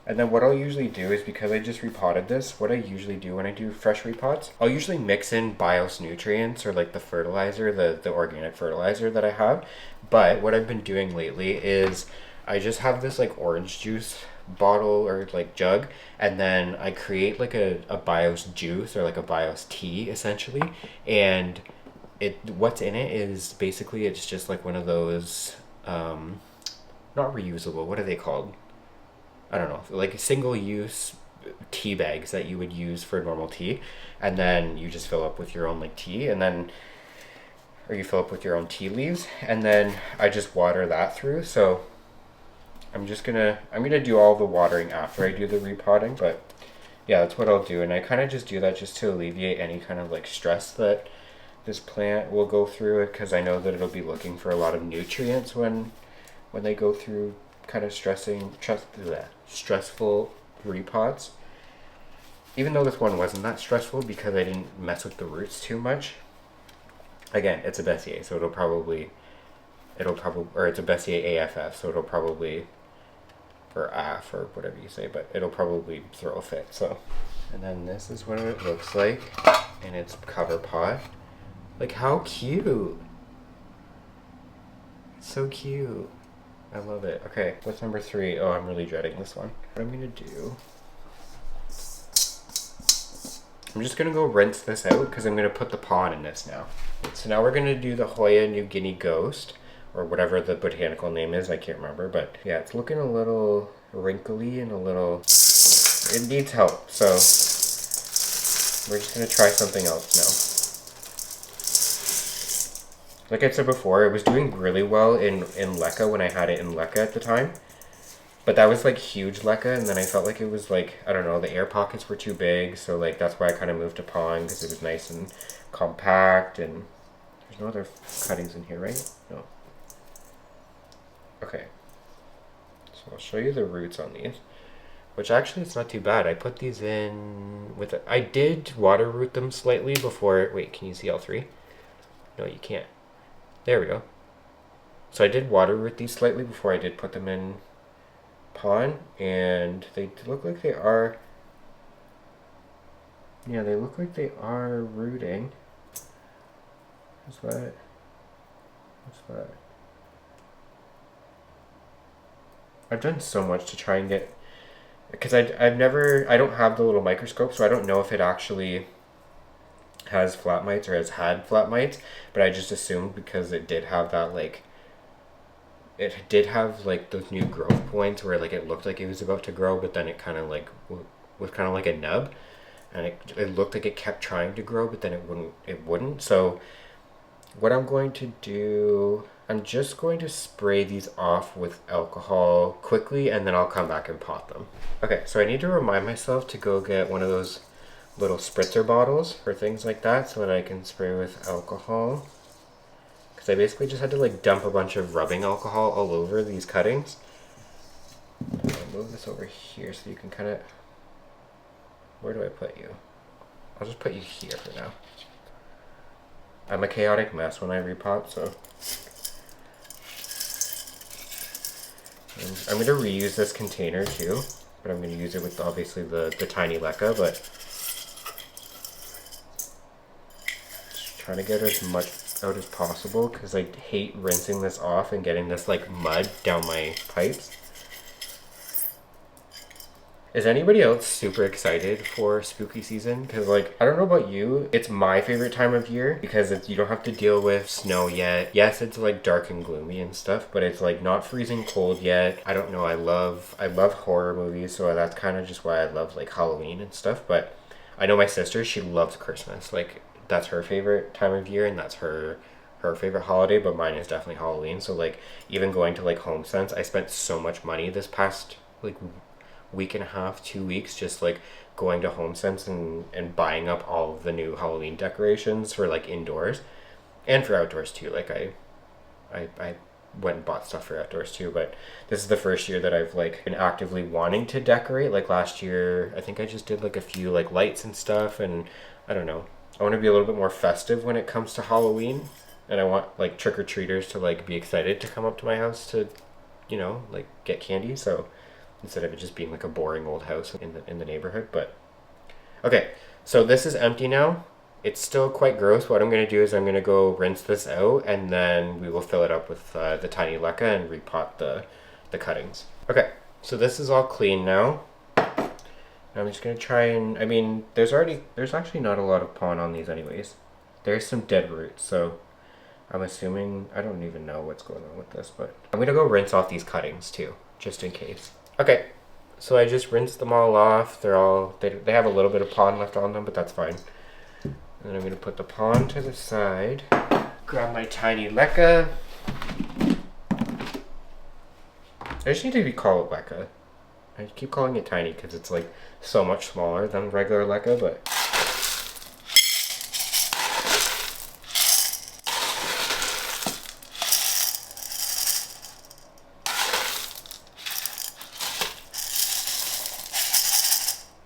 And then what I'll usually do is, because I just repotted this, what I usually do when I do fresh repots, I'll usually mix in BIOS nutrients, or like the fertilizer, the organic fertilizer that I have. But what I've been doing lately is I just have this like orange juice bottle or like jug, and then I create like a BIOS juice, or like a BIOS tea essentially. And what's in it is basically, it's just like one of those not reusable, what are they called? I don't know, like single-use tea bags that you would use for normal tea, and then you just fill up with your own like tea, and then, or you fill up with your own tea leaves, and then I just water that through. So I'm gonna do all the watering after I do the repotting, but yeah, that's what I'll do. And I kind of just do that just to alleviate any kind of like stress that this plant will go through, because I know that it'll be looking for a lot of nutrients when they go through kind of stressful repots. Even though this one wasn't that stressful because I didn't mess with the roots too much. Again, it's a Bessier, so it'll probably, or it's a Bessier AFF, so it'll probably, or AF, or whatever you say, but it'll probably throw a fit. So, and then this is what it looks like in its cover pot. Like, how cute! It's so cute. I love it. Okay, what's number 3? Oh, I'm really dreading this one. What I'm gonna do I'm just gonna go rinse this out because I'm gonna put the pond in this now. So now we're gonna do the Hoya New Guinea Ghost, or whatever the botanical name is, I can't remember, but yeah, it's looking a little wrinkly and a little, it needs help, so we're just gonna try something else now. Like I said before, it was doing really well in Leca when I had it in Leca at the time. But that was like huge Leca, and then I felt like it was like, I don't know, the air pockets were too big, so like that's why I kind of moved to pond because it was nice and compact, and there's no other cuttings in here, right? No. Okay. So I'll show you the roots on these, which actually it's not too bad. I put these in with I did water root them slightly before. Wait, can you see all three? No, you can't. There we go. So I did water root these slightly before I did put them in pond, and they look like they are, yeah, they look like they are rooting. What's that? What's that? I've done so much to try and get, because I don't have the little microscope, so I don't know if it actually has flat mites or has had flat mites, but I just assumed because it did have that, like, it did have like those new growth points where like it looked like it was about to grow, but then it kind of like was kind of like a nub, and it looked like it kept trying to grow, but then it wouldn't. So what I'm going to do, I'm just going to spray these off with alcohol quickly, and then I'll come back and pot them. Okay, so I need to remind myself to go get one of those little spritzer bottles for things like that so that I can spray with alcohol. Because I basically just had to like dump a bunch of rubbing alcohol all over these cuttings. I'll move this over here so you can kind of, where do I put you? I'll just put you here for now. I'm a chaotic mess when I repot, so. And I'm going to reuse this container too, but I'm going to use it with obviously the tiny Leca, but just trying to get as much out as possible because I hate rinsing this off and getting this like mud down my pipes. Is anybody else super excited for spooky season? Because like, I don't know about you, it's my favorite time of year because you don't have to deal with snow yet. Yes, it's like dark and gloomy and stuff, but it's like not freezing cold yet. I don't know, I love horror movies, so that's kind of just why I love like Halloween and stuff. But I know my sister, she loves Christmas. Like, that's her favorite time of year, and that's her favorite holiday, but mine is definitely Halloween. So like, even going to like HomeSense, I spent so much money this past like week and a half, 2 weeks, just like going to HomeSense and buying up all of the new Halloween decorations for like indoors and for outdoors too. Like I went and bought stuff for outdoors too, but this is the first year that I've like been actively wanting to decorate. Like last year, I think I just did like a few like lights and stuff, and I don't know. I want to be a little bit more festive when it comes to Halloween, and I want like trick-or-treaters to like be excited to come up to my house to, you know, like get candy. So instead of it just being like a boring old house in the neighborhood. But okay, so this is empty now. It's still quite gross. What I'm going to do is I'm going to go rinse this out, and then we will fill it up with the tiny Leca and repot the cuttings. Okay, so this is all clean now. I'm just going to try and, I mean, there's actually not a lot of pond on these anyways. There's some dead roots, so I'm assuming, I don't even know what's going on with this, but I'm going to go rinse off these cuttings too, just in case. Okay, so I just rinsed them all off. They have a little bit of pond left on them, but that's fine. And then I'm going to put the pond to the side. Grab my tiny Leca. I just need to be called Leca. I keep calling it tiny because it's like so much smaller than regular Leca, but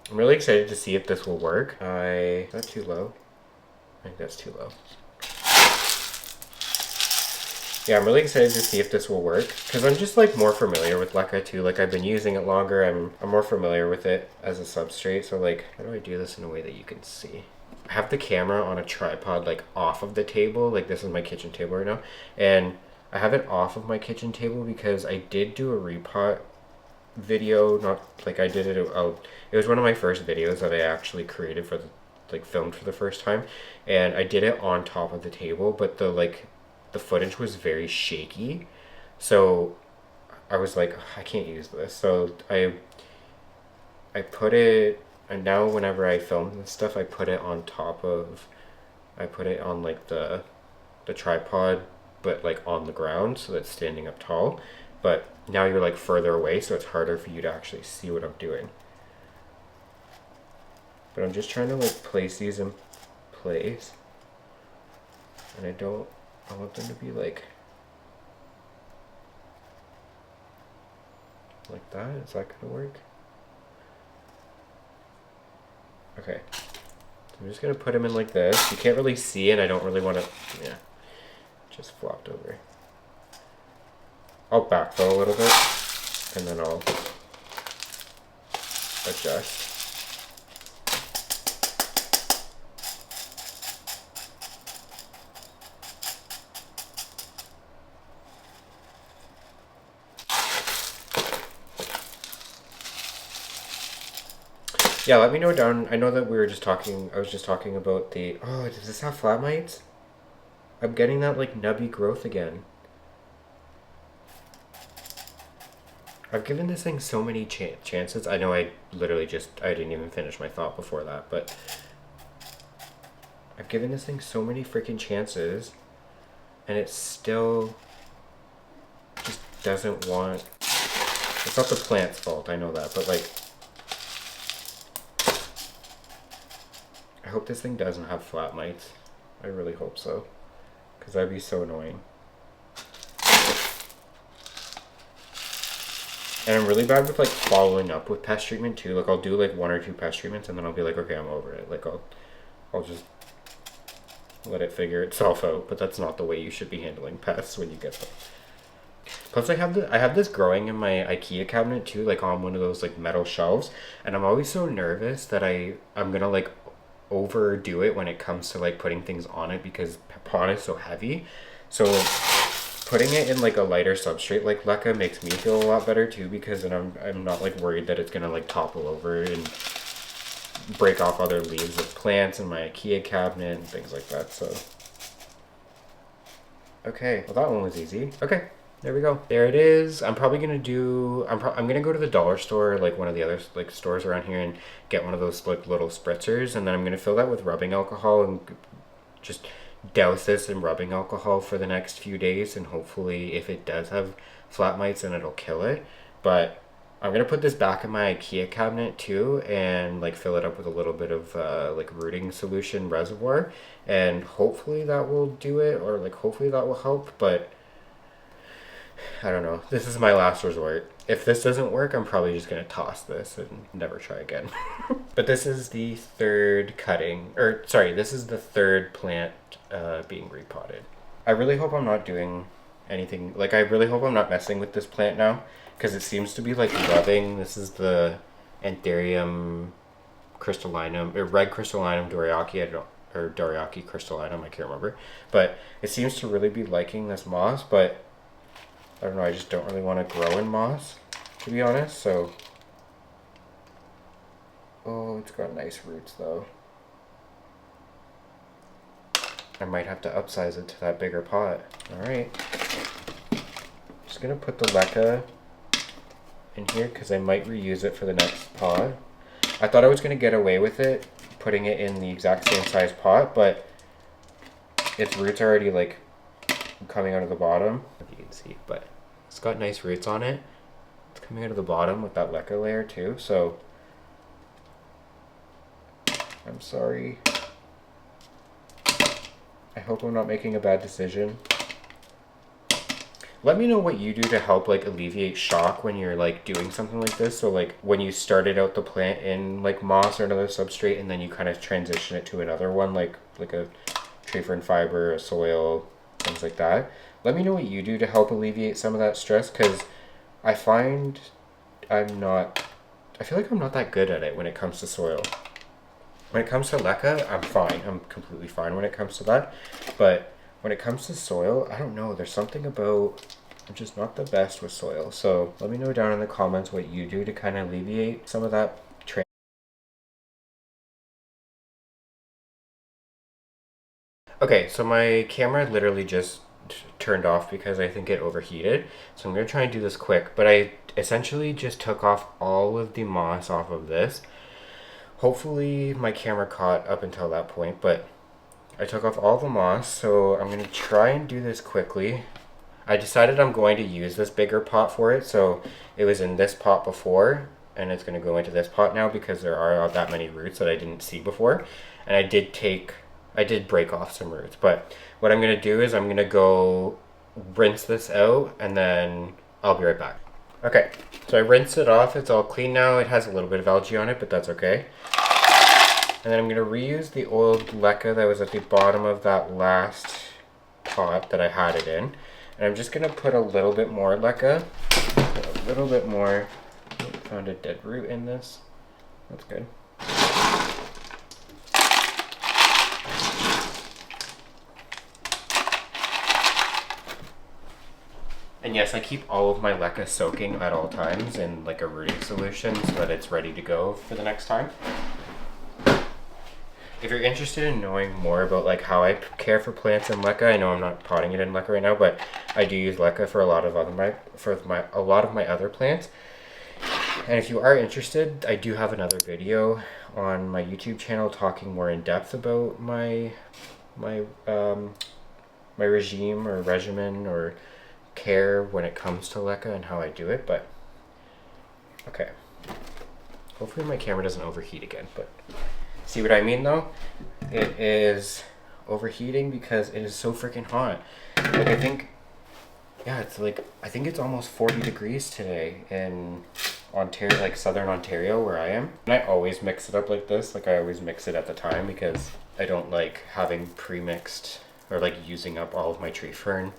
I'm really excited to see if this will work. Is that too low? I think that's too low. Yeah, I'm really excited to see if this will work because I'm just like more familiar with Leca too. Like I've been using it longer. I'm more familiar with it as a substrate. So like, how do I do this in a way that you can see? I have the camera on a tripod like off of the table. Like this is my kitchen table right now, and I have it off of my kitchen table because I did do a repot video. Not like I did it. It was one of my first videos that I actually created for the like filmed for the first time, and I did it on top of the table, but the footage was very shaky, so I was like, I can't use this. So I put it, and now whenever I film this stuff, I put it on like the tripod, but like on the ground, so that's standing up tall. But now you're like further away, so it's harder for you to actually see what I'm doing. But I'm just trying to like place these in place, and I want them to be like that. Is that gonna work? Okay. So I'm just gonna put them in like this. You can't really see, and I don't really want to, yeah, just flopped over. I'll backfill a little bit, and then I'll adjust. Yeah, let me know down. I know that we were just talking, I was just talking about the, oh, does this have flat mites? I'm getting that like nubby growth again. I've given this thing so many chances. I know I didn't even finish my thought before that, but I've given this thing so many freaking chances, and it still just doesn't want, it's not the plant's fault, I know that, but like, I hope this thing doesn't have flat mites. I really hope so, because that'd be so annoying. And I'm really bad with like following up with pest treatment too. Like I'll do like 1 or 2 pest treatments and then I'll be like, okay, I'm over it. Like I'll just let it figure itself out. But that's not the way you should be handling pests when you get them. Plus I have this growing in my IKEA cabinet too, like on one of those like metal shelves, and I'm always so nervous that I'm gonna like overdo it when it comes to like putting things on it, because pon is so heavy. So putting it in like a lighter substrate like Leca makes me feel a lot better too, because then I'm not like worried that it's gonna like topple over and break off other leaves of plants in my IKEA cabinet and things like that. So okay, well that one was easy. Okay, there we go. There it is. I'm probably gonna do, I'm gonna go to the dollar store, like one of the other like stores around here, and get one of those like little spritzers, and then I'm gonna fill that with rubbing alcohol and just douse this in rubbing alcohol for the next few days, and hopefully if it does have flat mites then it'll kill it. But I'm gonna put this back in my IKEA cabinet too, and like fill it up with a little bit of like rooting solution reservoir, and hopefully that will do it, or like hopefully that will help. But I don't know. This is my last resort. If this doesn't work, I'm probably just going to toss this and never try again. But this is the third this is the third plant being repotted. I really hope I'm not doing anything, like I really hope I'm not messing with this plant now, because it seems to be like loving, this is the Anthurium crystallinum, or red crystallinum Doriaki, or Doriaki crystallinum, I can't remember. But it seems to really be liking this moss, but I don't know, I just don't really want to grow in moss, to be honest, so. Oh, it's got nice roots though. I might have to upsize it to that bigger pot. Alright. Just gonna put the Leca in here because I might reuse it for the next pot. I thought I was gonna get away with it, putting it in the exact same size pot, but its roots are already like coming out of the bottom, if you can see, but it's got nice roots on it. It's coming out of the bottom with that Leca layer too, so I'm sorry. I hope I'm not making a bad decision. Let me know what you do to help like alleviate shock when you're like doing something like this. So like when you started out the plant in like moss or another substrate, and then you kind of transition it to another one, like a tree fern fiber, a soil, things like that. Let me know what you do to help alleviate some of that stress, because I find I feel like I'm not that good at it when it comes to soil. When it comes to Leca, I'm fine. I'm completely fine when it comes to that. But when it comes to soil, I don't know. There's something about, I'm just not the best with soil. So let me know down in the comments what you do to kind of alleviate some of that Okay, so my camera literally just turned off because I think it overheated. So I'm gonna try and do this quick, but I essentially just took off all of the moss off of this. Hopefully my camera caught up until that point, but I took off all the moss, so I'm gonna try and do this quickly. I decided I'm going to use this bigger pot for it, so it was in this pot before, and it's gonna go into this pot now because there are that many roots that I didn't see before. And I did break off some roots, but what I'm gonna do is I'm gonna go rinse this out and then I'll be right back. Okay, so I rinsed it off, it's all clean now. It has a little bit of algae on it, but that's okay. And then I'm going to reuse the old Leca that was at the bottom of that last pot that I had it in. And I'm just going to put a little bit more Leca. A little bit more. Found a dead root in this. That's good. And yes, I keep all of my Leca soaking at all times in like a rooting solution so that it's ready to go for the next time. If you're interested in knowing more about like how I care for plants in Leca, I know I'm not potting it in Leca right now, but I do use Leca for a lot of my other plants. And if you are interested, I do have another video on my YouTube channel talking more in depth about my regime or regimen or care when it comes to Leca and how I do it. But okay, hopefully my camera doesn't overheat again, but see what I mean though? It is overheating because it is so freaking hot. Like I think it's almost 40 degrees today in Ontario, like southern Ontario where I am. And I always mix it up like this. Like I always mix it at the time because I don't like having pre-mixed or like using up all of my tree fern.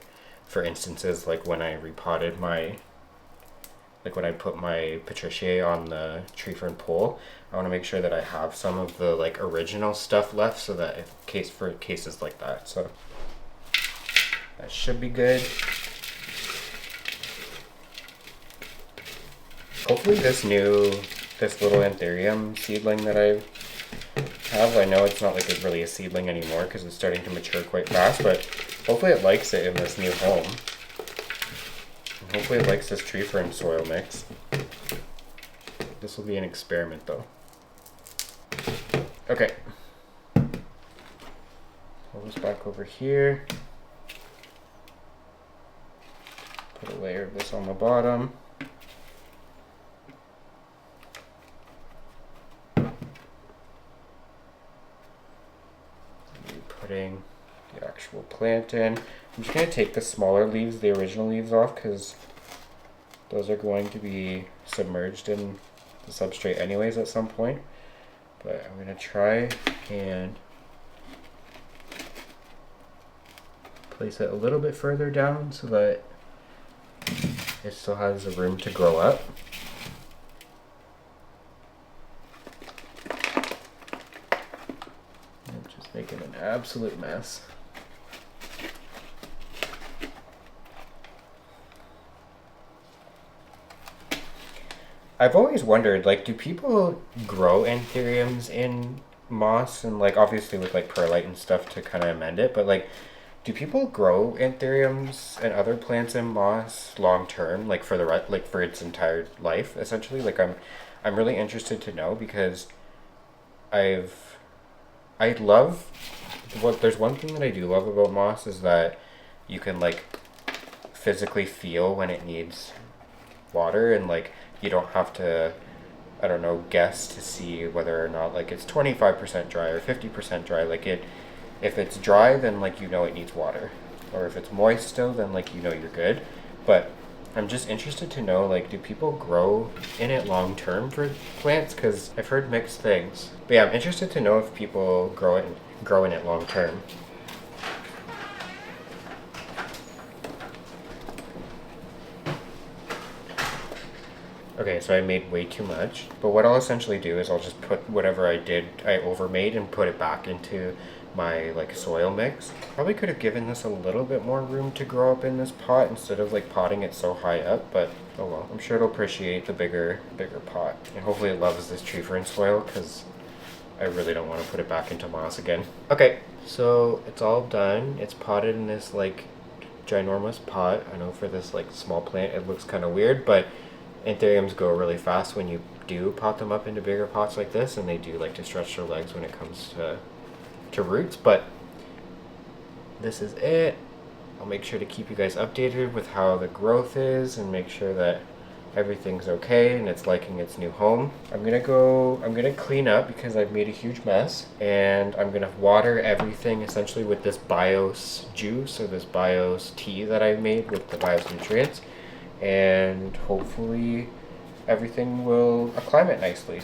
For instances, like when I repotted when I put my Patriciae on the tree fern pole, I want to make sure that I have some of the like original stuff left so that for cases like that. So that should be good. Hopefully this little anthurium seedling that I have, I know it's not like really a seedling anymore because it's starting to mature quite fast, but hopefully it likes it in this new home. And hopefully it likes this tree fern soil mix. This will be an experiment though. Okay. Pull this back over here. Put a layer of this on the bottom. Putting the actual plant in. I'm just going to take the smaller leaves, the original leaves off, because those are going to be submerged in the substrate anyways at some point. But I'm going to try and place it a little bit further down so that it still has the room to grow up. And just making an absolute mess. I've always wondered, like, do people grow anthuriums in moss and like obviously with like perlite and stuff to kind of amend it, but like, do people grow anthuriums and other plants in moss long term, like for for its entire life, essentially? Like, I'm really interested to know because I love there's one thing that I do love about moss is that you can like physically feel when it needs water and like you don't have to, I don't know, guess to see whether or not like it's 25% dry or 50% dry. Like if it's dry, then like you know it needs water, or if it's moist still, then like you know you're good. But I'm just interested to know, like, do people grow in it long term for plants? Because I've heard mixed things. But yeah, I'm interested to know if people grow in it long term. Okay, so I made way too much. But what I'll essentially do is I'll just put whatever I overmade and put it back into my like soil mix. Probably could have given this a little bit more room to grow up in this pot instead of like potting it so high up, but oh well. I'm sure it'll appreciate the bigger pot. And hopefully it loves this tree fern soil because I really don't want to put it back into moss again. Okay, So it's all done. It's potted in this like ginormous pot. I know for this like small plant it looks kind of weird, but anthuriums grow really fast when you do pot them up into bigger pots like this, and they do like to stretch their legs when it comes to roots. But this is it. I'll make sure to keep you guys updated with how the growth is and make sure that everything's okay and it's liking its new home. I'm gonna clean up because I've made a huge mess, and I'm gonna water everything essentially with this BIOS juice or this BIOS tea that I made with the BIOS nutrients, and hopefully everything will acclimate nicely.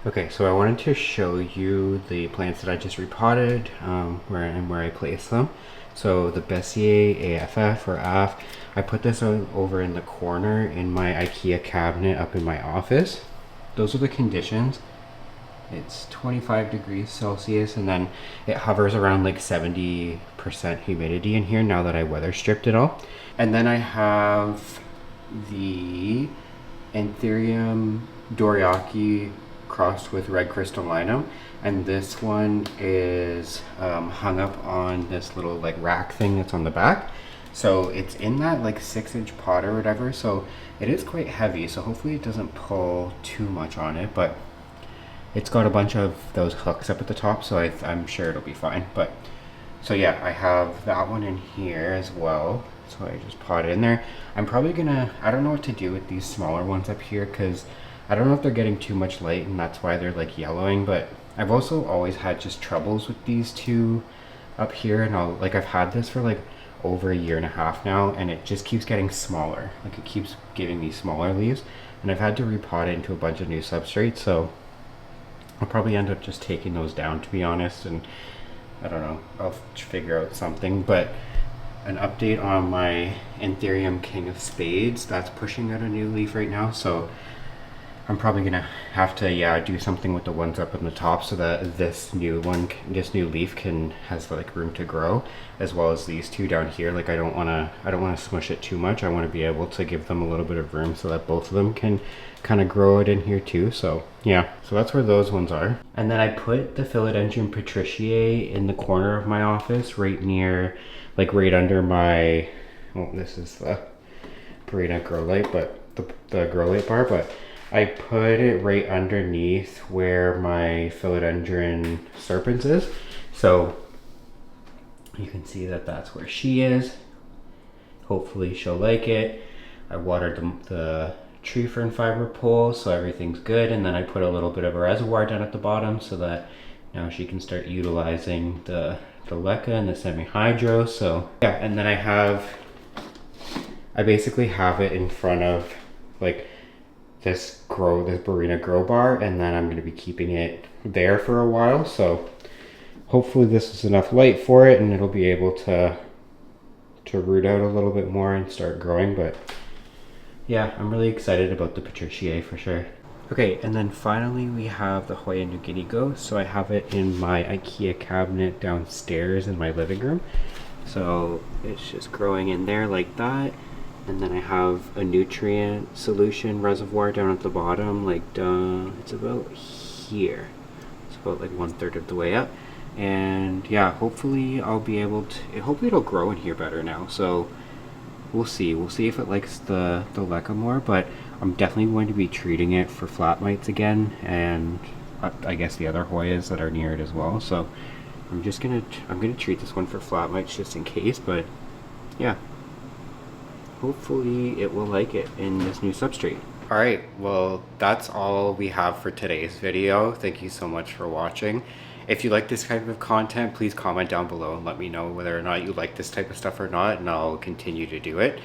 Okay, so I wanted to show you the plants that I just repotted, where I placed them. So the Bessier AFF or AF, I put this over in the corner in my IKEA cabinet up in my office. Those are the conditions. It's 25 degrees Celsius, and then it hovers around like 70% humidity in here now that I weather stripped it all. And then I have the Anthurium Doriaki crossed with red crystallinum, and this one is hung up on this little like rack thing that's on the back. So it's in that like 6-inch pot or whatever, so it is quite heavy, so hopefully it doesn't pull too much on it, but it's got a bunch of those hooks up at the top, so I'm sure it'll be fine. But so yeah, I have that one in here as well, so I just pot it in there. I'm probably gonna, I don't know what to do with these smaller ones up here because I don't know if they're getting too much light and that's why they're like yellowing, but I've also always had just troubles with these two up here, and I've had this for like over a year and a half now, and it just keeps getting smaller. Like it keeps giving me smaller leaves, and I've had to repot it into a bunch of new substrates, so I'll probably end up just taking those down, to be honest, and I don't know, I'll figure out something. But an update on my Anthurium King of Spades, that's pushing out a new leaf right now, so I'm probably gonna have to do something with the ones up in the top so that this new leaf has like room to grow, as well as these two down here. Like I don't wanna smush it too much. I want to be able to give them a little bit of room so that both of them can kind of grow it in here too. So yeah, so that's where those ones are. And then I put the Philodendron Patriciae in the corner of my office, right near, like right under my, oh, this is the Purina grow light, but the grow light bar, but I put it right underneath where my Philodendron Serpens is. So you can see that that's where she is. Hopefully she'll like it. I watered the tree fern fiber pole, so everything's good. And then I put a little bit of a reservoir down at the bottom so that now she can start utilizing the Leca and the semi-hydro. So yeah, and then I basically have it in front of like this Purina grow bar, and then I'm going to be keeping it there for a while. So hopefully this is enough light for it and it'll be able to root out a little bit more and start growing. But yeah, I'm really excited about the Patriciae for sure. Okay, and then finally we have the Hoya New Guinea Ghost. So I have it in my IKEA cabinet downstairs in my living room. So it's just growing in there like that. And then I have a nutrient solution reservoir down at the bottom, like it's about here. It's about like 1/3 of the way up. And yeah, hopefully I'll be able to, hopefully it'll grow in here better now. So we'll see. We'll see if it likes the Leca more, but I'm definitely going to be treating it for flat mites again, and I guess the other Hoyas that are near it as well. So I'm gonna treat this one for flat mites just in case, but yeah. Hopefully it will like it in this new substrate. Alright, well that's all we have for today's video. Thank you so much for watching. If you like this type of content, please comment down below and let me know whether or not you like this type of stuff or not, and I'll continue to do it.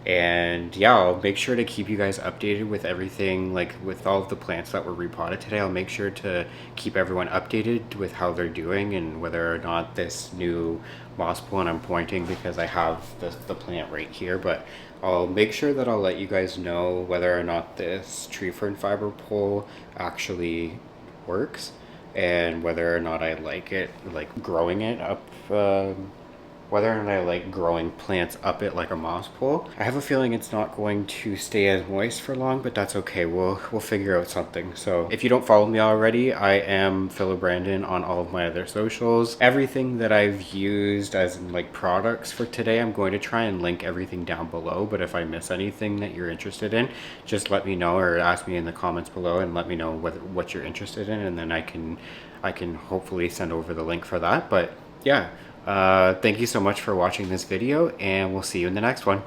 And yeah, I'll make sure to keep you guys updated with everything, like with all of the plants that were repotted today. I'll make sure to keep everyone updated with how they're doing and whether or not this new moss pool, and I'm pointing because I have the plant right here, but I'll make sure that I'll let you guys know whether or not this tree fern fiber pole actually works and whether or not I like it, like growing it up, whether or not I like growing plants up it like a moss pole. I have a feeling it's not going to stay as moist for long, but that's okay. We'll figure out something. So if you don't follow me already, I am Philip Brandon on all of my other socials. Everything that I've used as in like products for today, I'm going to try and link everything down below. But if I miss anything that you're interested in, just let me know or ask me in the comments below and let me know what you're interested in, and then I can hopefully send over the link for that. But yeah. Thank you so much for watching this video, and we'll see you in the next one.